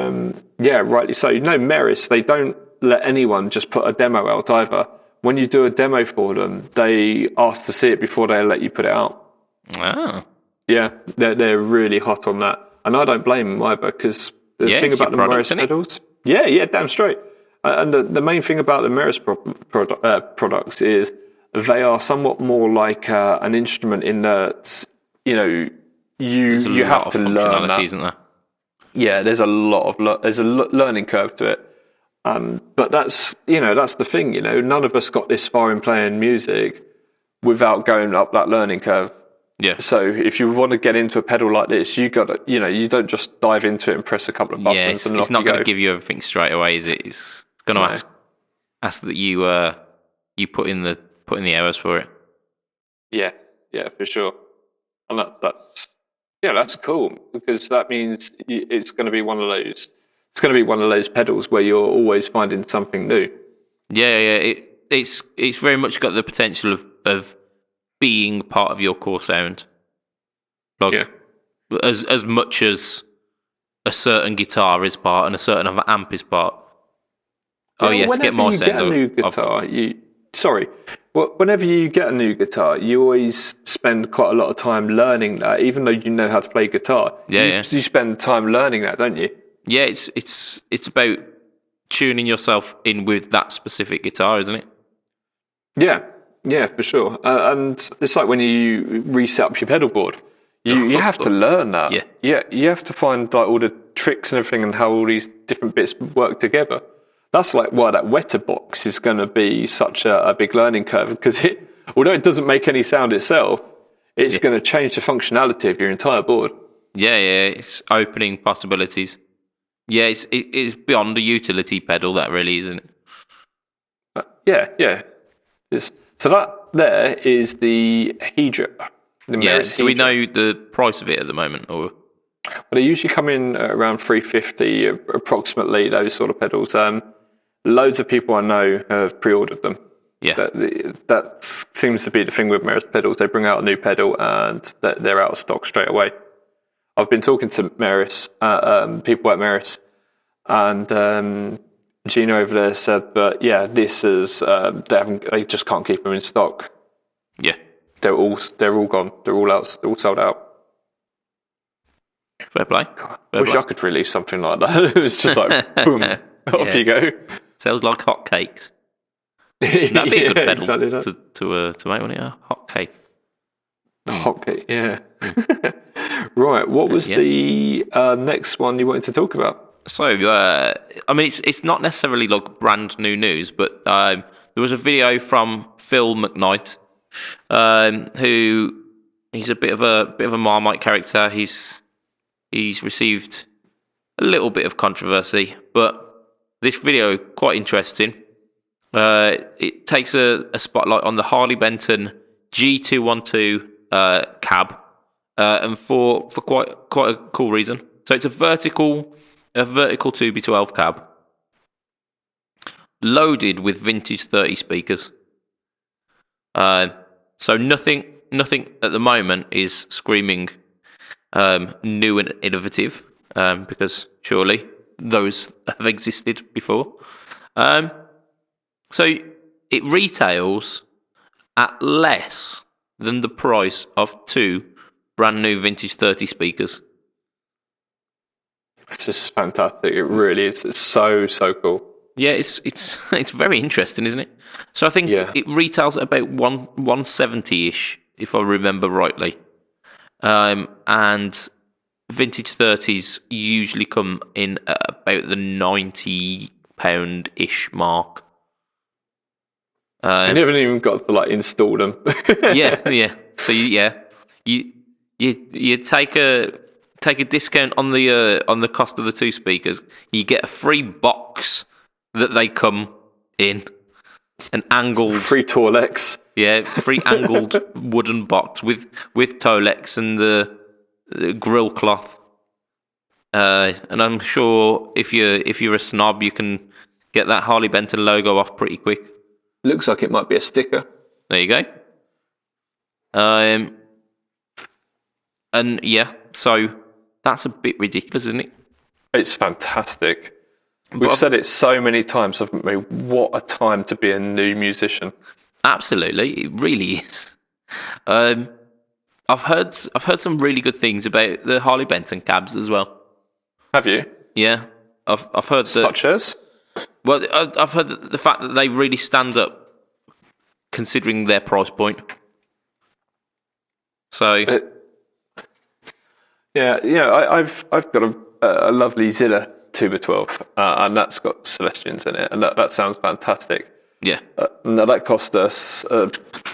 rightly so. You know, Meris, they don't let anyone just put a demo out either. When you do a demo for them, they ask to see it before they let you put it out. Ah. Yeah, they're really hot on that. And I don't blame them either, because the thing about the Meris pedals, Yeah, damn straight. And the main thing about the Meris products is they are somewhat more like an instrument in that, you have to learn that. Isn't there? Yeah, there's a lot of there's a learning curve to it. But that's the thing. None of us got this far in playing music without going up that learning curve. Yeah. So if you want to get into a pedal like this, you got to, you don't just dive into it and press a couple of buttons. Yeah, it's not going to give you everything straight away, is it? It's going to ask that you put in the hours for it. Yeah, for sure. And that's cool, because that means it's going to be one of those. It's going to be one of those pedals where you're always finding something new. Yeah. It's very much got the potential of being part of your core sound, like as much as a certain guitar is part and a certain amp is part. Oh yes, to get my sound. Whenever you get a new guitar, whenever you get a new guitar, you always spend quite a lot of time learning that, even though you know how to play guitar. You spend time learning that, don't you? Yeah, it's about tuning yourself in with that specific guitar, isn't it? Yeah, for sure. And it's like when you reset up your pedal board, you have to learn that. Yeah, you have to find like all the tricks and everything and how all these different bits work together. That's like why that wetter box is going to be such a big learning curve, because although it doesn't make any sound itself, it's going to change the functionality of your entire board. Yeah, it's opening possibilities. Yeah, it's beyond a utility pedal, that really, isn't it? Yeah. So that there is the Hedra. Do we know the price of it at the moment? Or? Well, they usually come in around $350 approximately, those sort of pedals. Loads of people I know have pre-ordered them. Yeah. That seems to be the thing with Meris pedals. They bring out a new pedal and they're out of stock straight away. I've been talking to Meris, people at Meris, and Gina over there said that this is they just can't keep them in stock. Yeah, they're all gone. They're all out. They're all sold out. Fair play. I wish I could release something like that. It was just like boom, off you go. Sounds like hot cakes. That'd be a good pedal to make, wouldn't it? A hot cake. A hot cake, yeah. Right. What was the next one you wanted to talk about? So, I mean, it's not necessarily like brand new news, but there was a video from Phil McKnight, who he's a bit of a Marmite character. He's received a little bit of controversy, but this video quite interesting. It takes a spotlight on the Harley Benton G212 cab, and for quite a cool reason. So it's a vertical 2B12 cab, loaded with vintage 30 speakers. So nothing at the moment is screaming new and innovative, because surely those have existed before. So it retails at less than the price of 2 brand new vintage 30 speakers. It's just fantastic. It really is. It's so cool. Yeah, it's very interesting, isn't it? So I think it retails at about 170-ish, if I remember rightly. And vintage 30s usually come in at about the £90-ish mark. You haven't even got to like install them. yeah. So you take a discount on the cost of the 2 speakers. You get a free box that they come in, an angled free Tolex. Yeah, free angled wooden box with Tolex and the grill cloth. And I'm sure if you're a snob, you can get that Harley Benton logo off pretty quick. Looks like it might be a sticker. There you go. And so that's a bit ridiculous, isn't it? It's fantastic. We've said it so many times, haven't we? What a time to be a new musician. Absolutely, it really is. I've heard some really good things about the Harley Benton cabs as well. Have you? Yeah. I've heard that. Such as? Well, I've heard that the fact that they really stand up, considering their price point. So. I've got a lovely Zilla Tuba 12, and that's got Celestians in it, and that sounds fantastic. Yeah. Now that cost us a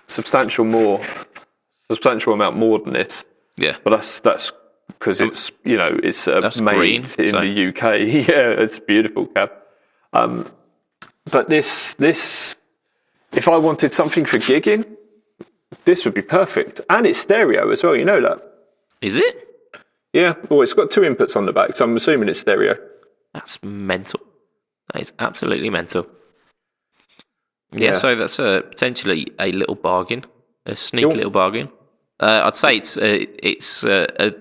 substantial amount more than this. Yeah. But that's because it's made green, in the UK. Yeah, it's a beautiful cab. But this, if I wanted something for gigging, this would be perfect, and it's stereo as well. You know that? Is it? Yeah. Well, it's got 2 inputs on the back, so I'm assuming it's stereo. That's mental. That is absolutely mental. Yeah, so that's potentially a little bargain, a sneaky little bargain. I'd say it's a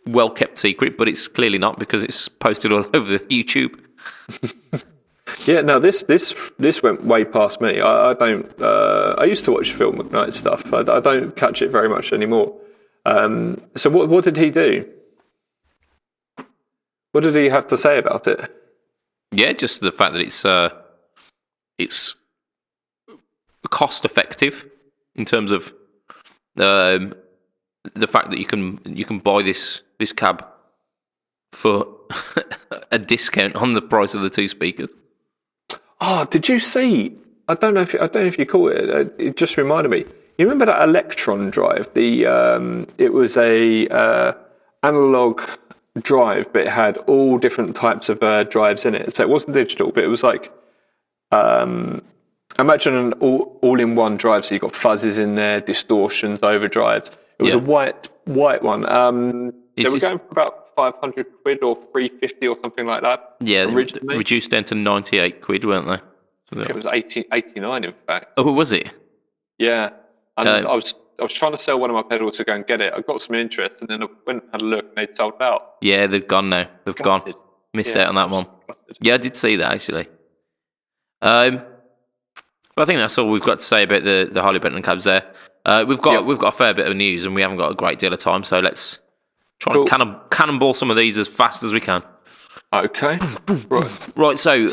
well-kept secret, but it's clearly not because it's posted all over YouTube. Yeah, no, this went way past me. I don't. I used to watch Phil McKnight stuff. I don't catch it very much anymore. So what did he do? What did he have to say about it? Yeah, just the fact that it's cost effective in terms of the fact that you can buy this cab for a discount on the price of the 2 speakers. Oh, did you see? I don't know if you call it. It just reminded me. You remember that Electron drive? It was a analog drive, but it had all different types of drives in it. So it wasn't digital, but it was like imagine an all-in-one drive. So you got fuzzes in there, distortions, overdrives. It was a white one. They were going for about 500 quid or 350 or something like that. Yeah, originally. Reduced down to 98 quid, weren't they? It was 89, in fact. Oh, was it? Yeah. And I was trying to sell one of my pedals to go and get it. I got some interest, and then I went and had a look, and they'd sold out. Yeah, they've gone now. They've gone. Missed out on that one. Yeah, I did see that, actually. But I think that's all we've got to say about the Harley Benton cabs there. We've got a fair bit of news, and we haven't got a great deal of time, so let's try and cannonball some of these as fast as we can. Okay. Right, so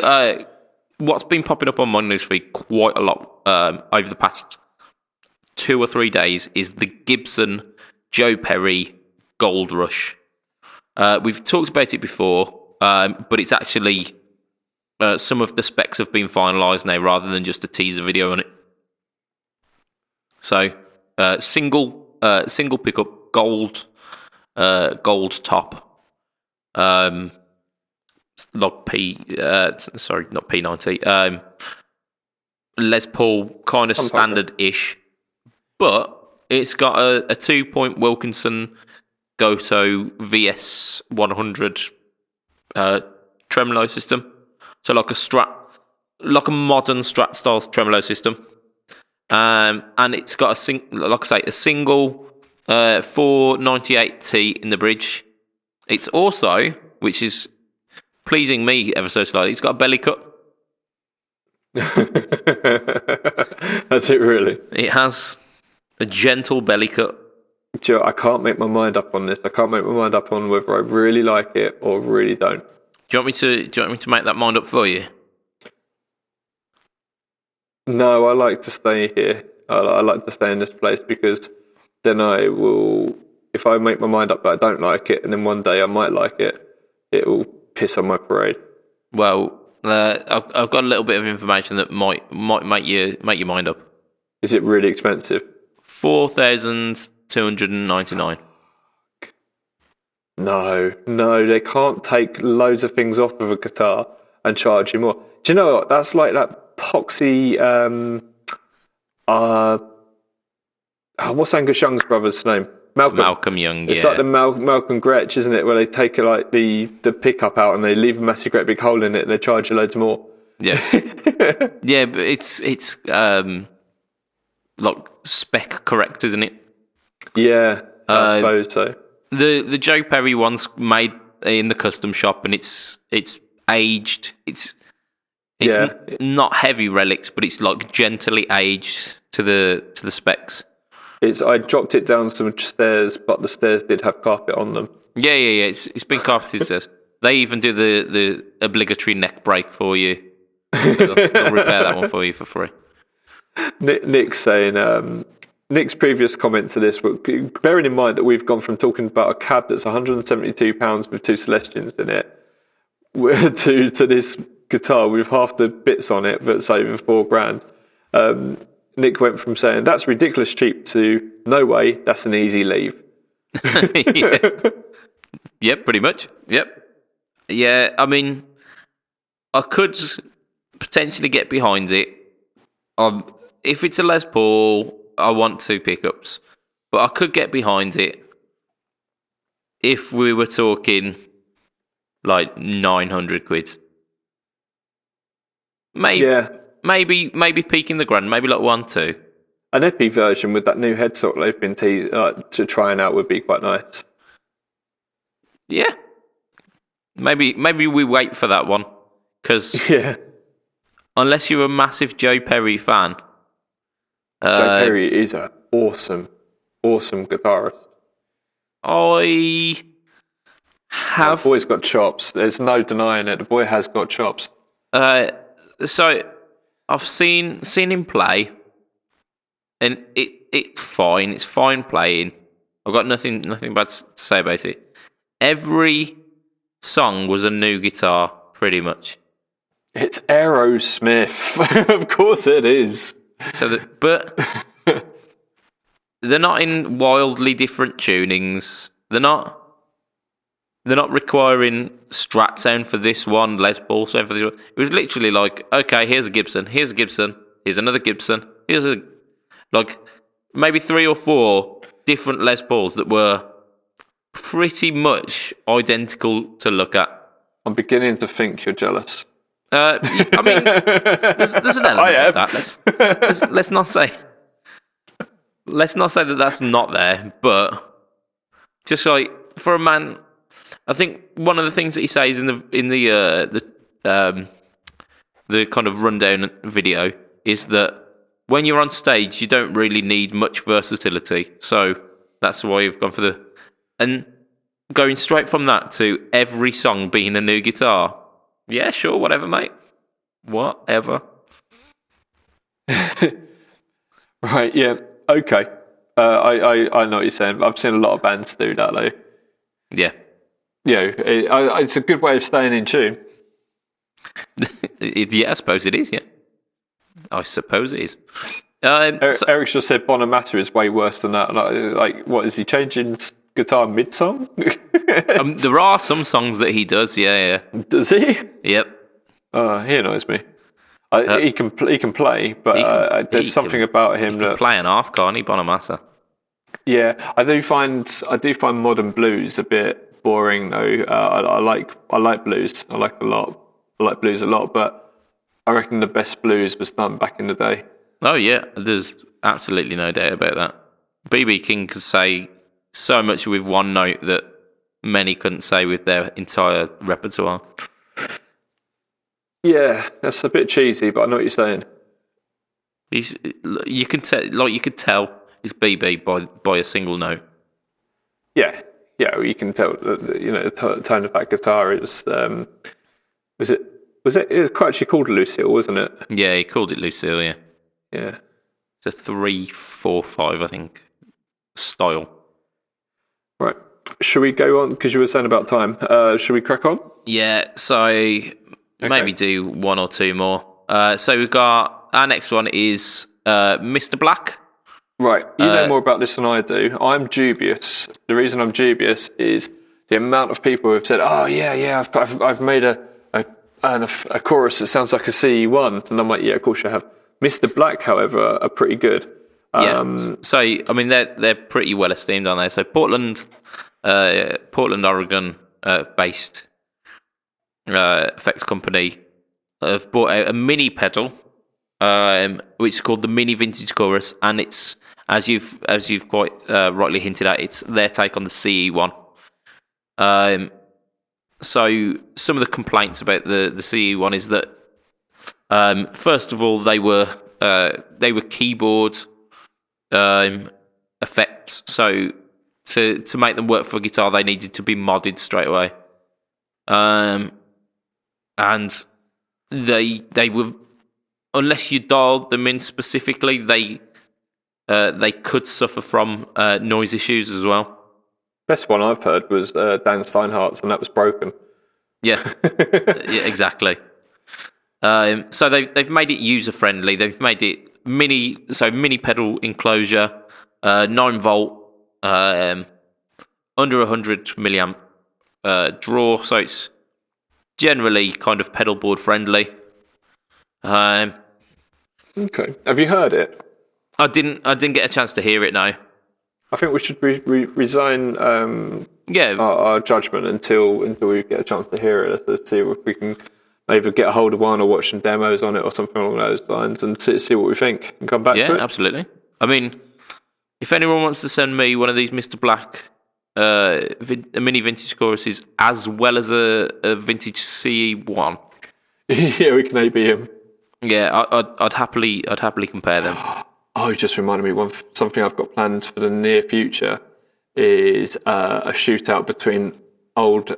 what's been popping up on my newsfeed quite a lot over the past 2 or 3 days is the Gibson Joe Perry Gold Rush. We've talked about it before, but it's actually some of the specs have been finalised now rather than just a teaser video on it. So single pickup, gold top, log P. Sorry, not P90. Les Paul, kind of standard-ish. But it's got a 2-point Wilkinson Goto VS100 tremolo system. So like a modern Strat style tremolo system. And it's got a single 498T in the bridge. It's also, which is pleasing me ever so slightly, it's got a belly cut. That's it, really. It has a gentle belly cut. Joe, I can't make my mind up on this. I can't make my mind up on whether I really like it or really don't. Do you want me to make that mind up for you? No, I like to stay here. I like to stay in this place because then I will. If I make my mind up that I don't like it, and then one day I might like it, it will piss on my parade. Well, I've got a little bit of information that might make your mind up. Is it really expensive? 4,299. No, they can't take loads of things off of a guitar and charge you more. Do you know what? That's like that poxy. What's Angus Young's brother's name? Malcolm Young. It's like the Malcolm Gretsch, isn't it? Where they take like the pickup out and they leave a massive great big hole in it and they charge you loads more. Yeah, yeah, but it's like spec correct, isn't it? Yeah, I suppose so. The Joe Perry one's made in the custom shop, and it's aged. It's not heavy relics, but it's like gently aged to the specs. I dropped it down some stairs, but the stairs did have carpet on them. Yeah. It's been carpeted stairs. They even do the obligatory neck break for you. They'll repair that one for you for free. Nick's saying, Nick's previous comment to this, but bearing in mind that we've gone from talking about a cab that's £172 with 2 Celestians in it, to this guitar with half the bits on it, but saving £4,000. Nick went from saying that's ridiculous cheap to no way, that's an easy leave. Yeah. Yep, pretty much. Yep. Yeah, I mean, I could potentially get behind it. If it's a Les Paul, I want 2 pickups, but I could get behind it if we were talking like 900 quid. Maybe peaking the grand, maybe like 1-2. An Epi version with that new headstock they've been to trying out would be quite nice. Yeah. Maybe we wait for that one, because unless you're a massive Joe Perry fan, Joe Perry is an awesome guitarist. I have. The boy's got chops. There's no denying it. The boy has got chops. So I've seen him play, and it's fine. It's fine playing. I've got nothing bad to say about it. Every song was a new guitar, pretty much. It's Aerosmith. Of course it is. But they're not in wildly different tunings. They're not requiring Strat sound for this one, Les Paul sound for this one. It was literally like, okay, here's a Gibson, here's another Gibson, like maybe 3 or 4 different Les Pauls that were pretty much identical to look at. I'm beginning to think you're jealous. I mean, there's an element of that. Let's not say that that's not there, but just like for a man, I think one of the things that he says in the kind of rundown video is that when you're on stage, you don't really need much versatility. So that's why you've gone for and going straight from that to every song being a new guitar. Yeah, sure, whatever, mate. Whatever. Right, yeah, okay. I know what you're saying. I've seen a lot of bands do that, though. Yeah. Yeah, it's a good way of staying in tune. Yeah, I suppose it is, yeah. I suppose it is. Eric just said Bonamata is way worse than that. Like, what, is he changing guitar mid-song? There are some songs that he does, yeah. Does he? Yep. He annoys me. He can play, but there's something about him that play an half, can't he, Bonamassa? Yeah, I do find modern blues a bit boring though. I like blues. I like blues a lot, but I reckon the best blues was done back in the day. Oh yeah, there's absolutely no doubt about that. B.B. King could say so much with one note that many couldn't say with their entire repertoire. Yeah, that's a bit cheesy, but I know what you're saying. You could tell it's BB by a single note. Yeah, you can tell that the tone of that guitar is. It was actually called Lucille, wasn't it? Yeah, he called it Lucille. Yeah. Yeah. It's a 3-4-5, I think, style. Right. Should we go on? Because you were saying about time. Should we crack on? Yeah. So maybe do 1 or 2 more. So we've got our next one is Mr. Black. Right. You know more about this than I do. I'm dubious. The reason I'm dubious is the amount of people who have said, "Oh yeah, I've made a chorus that sounds like a CE1," and I'm like, "Yeah, of course you have." Mr. Black, however, are pretty good. So I mean, they're pretty well esteemed, aren't they? So Portland, Oregon based effects company have brought out a mini pedal, which is called the Mini Vintage Chorus, and it's as you've quite rightly hinted at, it's their take on the CE1. So some of the complaints about the CE1 is that first of all they were keyboard effects. So to make them work for guitar, they needed to be modded straight away. And they were, unless you dialed them in specifically, they could suffer from noise issues as well. Best one I've heard was Dan Steinhardt's, and that was broken. Yeah, yeah, exactly. So they've made it user friendly. They've made it mini pedal enclosure, 9-volt, under 100 milliamp draw. So it's generally kind of pedal board friendly. Okay. Have you heard it? I didn't get a chance to hear it now. I think we should resign our judgment until we get a chance to hear it. Let's see if we can maybe get a hold of one or watch some demos on it or something along those lines and see what we think and come back to it. Yeah, absolutely. I mean, if anyone wants to send me one of these Mr. Black mini vintage choruses as well as a vintage CE1, yeah, we can AB him. Yeah, I'd happily compare them. Oh, it just reminded me something I've got planned for the near future is a shootout between old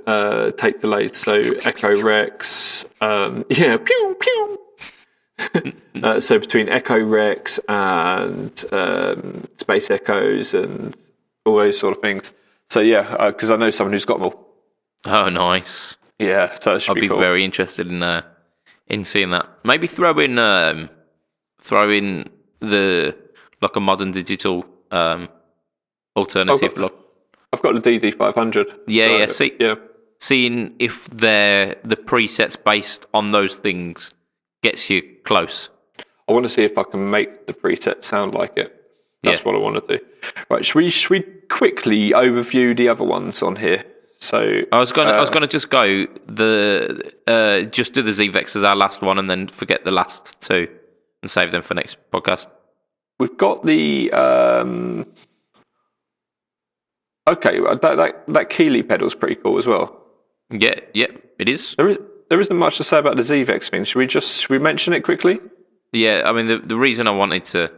tape delays, so Echo Rex, pew pew. So between Echo Rex and Space Echoes and all those sort of things. So yeah, because I know someone who's got them all. Oh, nice. Yeah, so that should I'd be cool. very interested in seeing that. Maybe throw in the like a modern digital alternative. I've got the DD500. Yeah, so, yeah. Seeing if the presets based on those things gets you close. I want to see if I can make the preset sound like it. That's what I want to do. Right, should we quickly overview the other ones on here? So I was gonna just go just do the ZVEX as our last one and then forget the last two and save them for next podcast. We've got the that Keeley pedal's pretty cool as well. Yeah, it is. There isn't much to say about the ZVEX thing. Should we mention it quickly? Yeah, I mean the reason I wanted to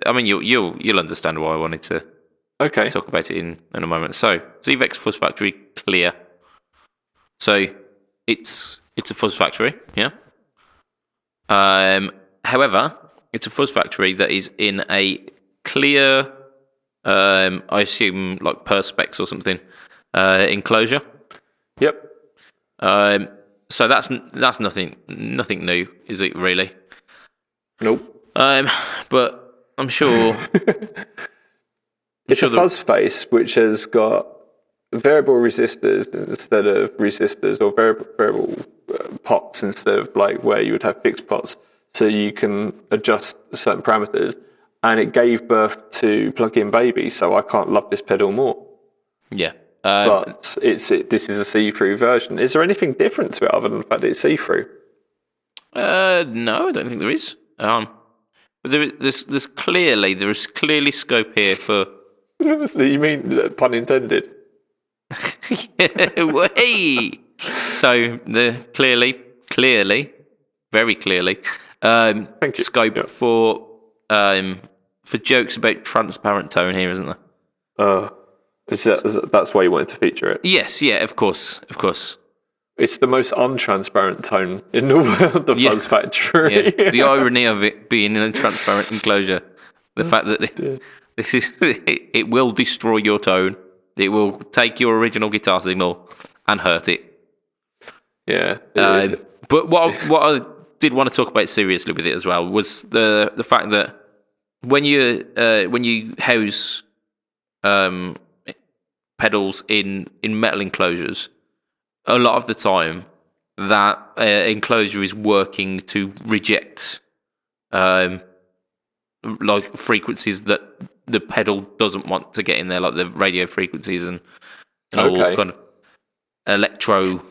I mean you'll understand why I wanted to talk about it in a moment. So ZVEX Fuzz Factory Clear. So it's a fuzz factory, yeah. However, it's a fuzz factory that is in a clear, I assume like perspex or something, enclosure. Yep. So that's nothing new, is it really? Nope. But I'm sure it's a fuzz face which has got variable resistors instead of resistors, or variable pots instead of like where you would have fixed pots, so you can adjust certain parameters. And it gave birth to plug-in baby, so I can't love this pedal more. Yeah. But this is a see-through version. Is there anything different to it other than the fact that it's see-through? No, I don't think there is. But there's clearly scope here for. You mean pun intended? Hey. So very clearly, scope for jokes about transparent tone here, isn't there? That's why you wanted to feature it? Yes, yeah, of course. It's the most untransparent tone in the world, the Fuzz Factory. Yeah. The irony of it being in a transparent enclosure, the fact that this is, it will destroy your tone, it will take your original guitar signal and hurt it. Yeah. But what I did want to talk about seriously with it as well was the fact that when you house pedals in metal enclosures, a lot of the time that enclosure is working to reject like frequencies that the pedal doesn't want to get in there, like the radio frequencies and all kind of electro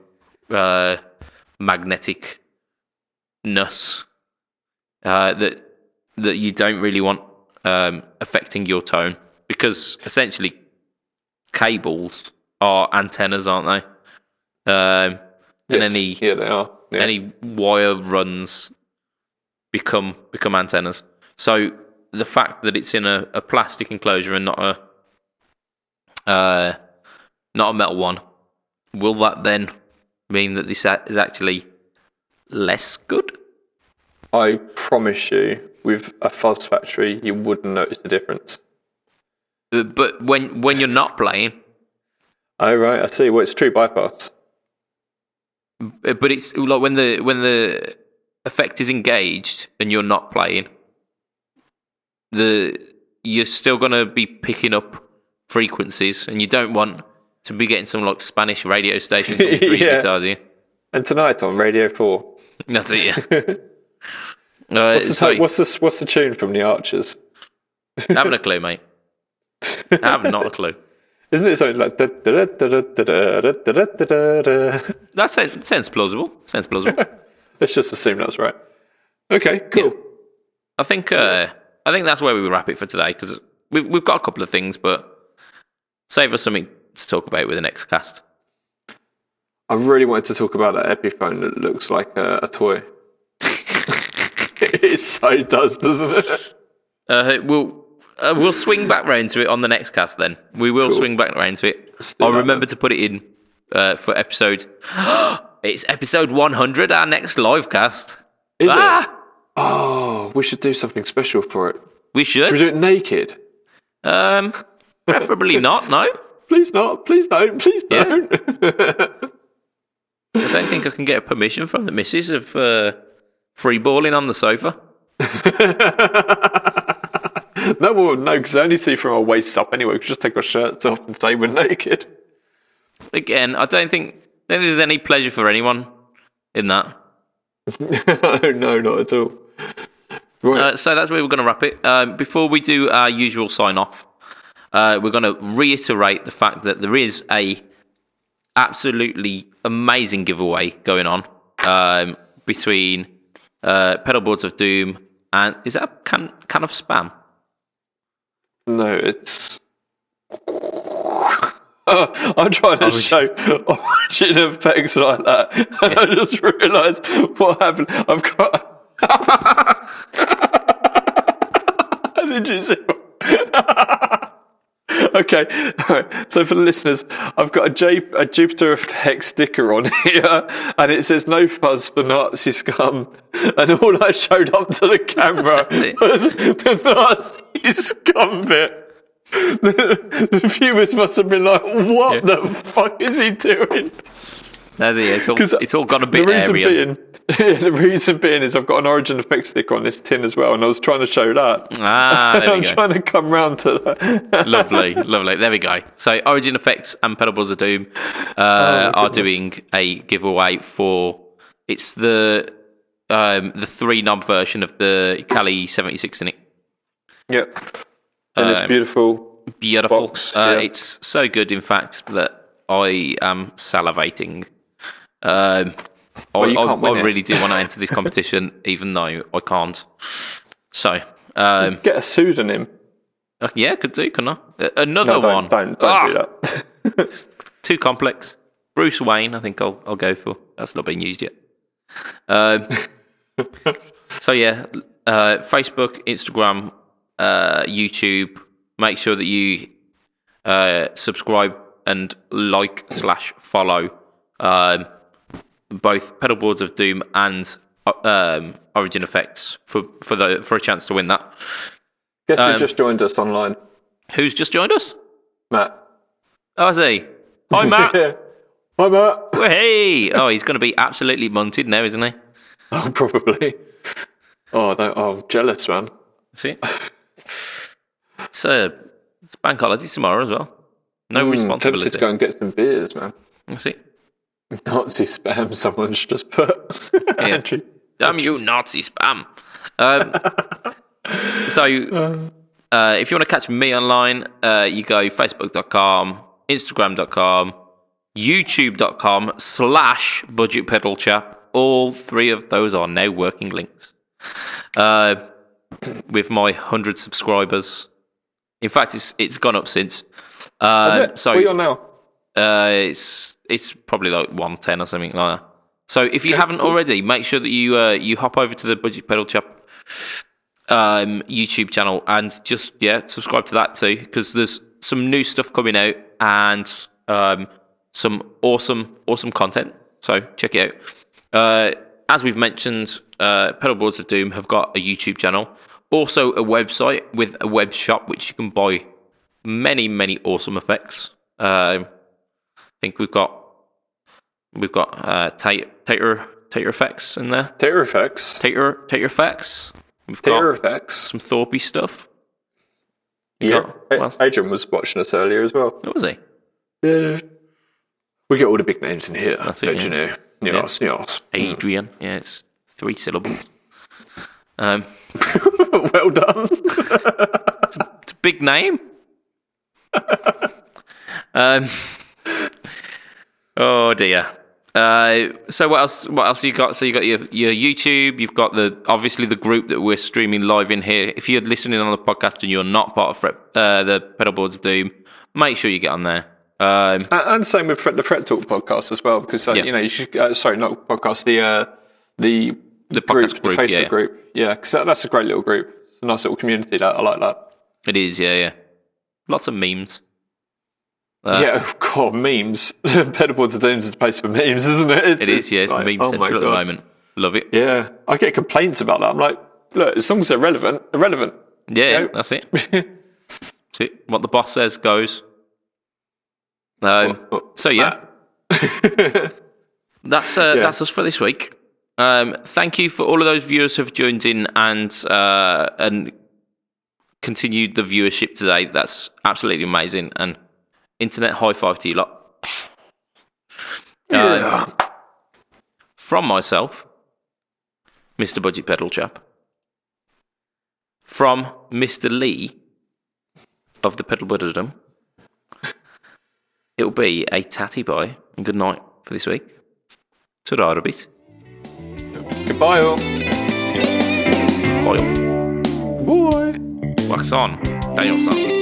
magneticness that you don't really want affecting your tone, because essentially cables are antennas, aren't they? And yes. They are. Yeah. Any wire runs become antennas. So the fact that it's in a plastic enclosure and not a metal one will that then mean that this is actually less good? I promise you, with a fuzz factory, you wouldn't notice the difference. But when you're not playing... Oh, right, I see. Well, it's true bypass. But it's like when the effect is engaged and you're not playing, you're still going to be picking up frequencies, and you don't want to be getting some like Spanish radio station coming through your guitar, do you? And tonight on Radio 4. That's it, yeah. What's the tune from the Archers? I haven't a clue, mate. I have not a clue. Isn't it something like... That sounds plausible. Let's just assume that's right. Okay, cool. Yeah. I think that's where we wrap it for today, because we've got a couple of things, but save us something to talk about with the next cast. I really wanted to talk about that Epiphone that looks like a toy. It so does, doesn't it? We'll swing back round to it on the next cast then. We will swing back round to it. I'll remember to put it in for episode... It's episode 100, our next live cast. Is it? Oh, we should do something special for it. We should. Should we do it naked? Preferably not, no. Please not. Please don't. Please don't. I don't think I can get permission from the missus of freeballing on the sofa. No one would know, because I only see from our waist up anyway. We could just take our shirts off and say we're naked. Again, I don't think there's any pleasure for anyone in that. No, not at all. Right. So that's where we're going to wrap it. Before we do our usual sign-off, we're going to reiterate the fact that there is a absolutely amazing giveaway going on between Pedalboards of Doom and... Is that a can of Spam? No, it's... I'm trying to show Origin Effects like that, and I just realised what happened. I've got... Did you see? Okay, all right. So for the listeners, I've got a Jupiter Effects sticker on here, and it says "No fuzz for Nazi scum," and all I showed up to the camera was the Nazi scum bit. The viewers must have been like, "What the fuck is he doing?" That's it. It's all got a bit area. The reason being is I've got an Origin Effects sticker on this tin as well, and I was trying to show that. There we go. I'm trying to come round to that. Lovely. There we go. So Origin Effects and Pedalboards of Doom are doing a giveaway for... It's the 3-knob version of the Cali 76 in it. Yep. And it's beautiful. Beautiful. Box, It's so good, in fact, that I am salivating. I really do want to enter this competition, even though I can't. So, get a pseudonym. Yeah, could do, couldn't I? Another one. Don't do that. It's too complex. Bruce Wayne, I think I'll go for. That's not been used yet. So yeah, Facebook, Instagram, YouTube. Make sure that you subscribe and like/follow both Pedalboards of Doom and Origin Effects for a chance to win that. Guess who just joined us online? Who's just joined us? Matt. Oh, I see. Hi, Matt. Hi, Matt. Hey. Oh, he's going to be absolutely munted now, isn't he? Oh, probably. Oh, I'm jealous, man. See? It's bank holiday tomorrow as well. No responsibility. Tempted to go and get some beers, man. See? Nazi spam, someone's just put. Yeah. Damn you, Nazi spam. So, if you want to catch me online, you go facebook.com, instagram.com, youtube.com/BudgetPedalChap. All 3 of those are now working links. With my 100 subscribers. In fact, it's gone up since. So, what are you on now? It's probably like 110 or something like that. So if you haven't already, make sure that you hop over to the Budget Pedal Chap YouTube channel and just subscribe to that too, because there's some new stuff coming out and some awesome content. So check it out. As we've mentioned, Pedalboards of Doom have got a YouTube channel, also a website with a web shop which you can buy many awesome effects. I think we've got Tater Effects in there. Tater Effects. Tater Effects. We've Tater got Effects. some Thorpey stuff. Yeah, Adrian was watching us earlier as well. What was he? Yeah. We get all the big names in here, That's don't it, you know? Yes. Adrian. Yeah, it's 3 syllables. Well done. It's a big name. Oh dear. So what else you got? So you got your YouTube. You've got obviously the group that we're streaming live in here. If you're listening on the podcast and you're not part of the Pedalboards of Doom, make sure you get on there. And same with the Fret Talk podcast as well, because you should. Sorry, not podcast. The podcast group, the Facebook group. Yeah, because that's a great little group. It's a nice little community. I like that. It is, yeah. Lots of memes. God, memes. Pedalboards of Doom is the place for memes, isn't it? It is, yeah. It's meme central at the moment. Love it. Yeah, I get complaints about that. I'm like, look, as long as they're relevant, they're relevant. Yeah, that's it. That's it. What the boss says goes. So yeah, that's us for this week. Thank you for all of those viewers who have joined in and continued the viewership today. That's absolutely amazing. And internet high five to you lot. From myself, Mr. Budget Pedal Chap. From Mr. Lee of the Pedal Buddhism. It'll be a tatty bye and good night for this week. Ta-da a bit. Goodbye all. Bye. Bye. Wax on. Daniel-san.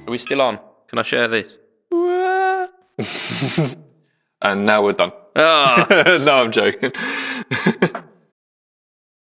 Are we still on? Can I share this? And now we're done. Oh. No, I'm joking.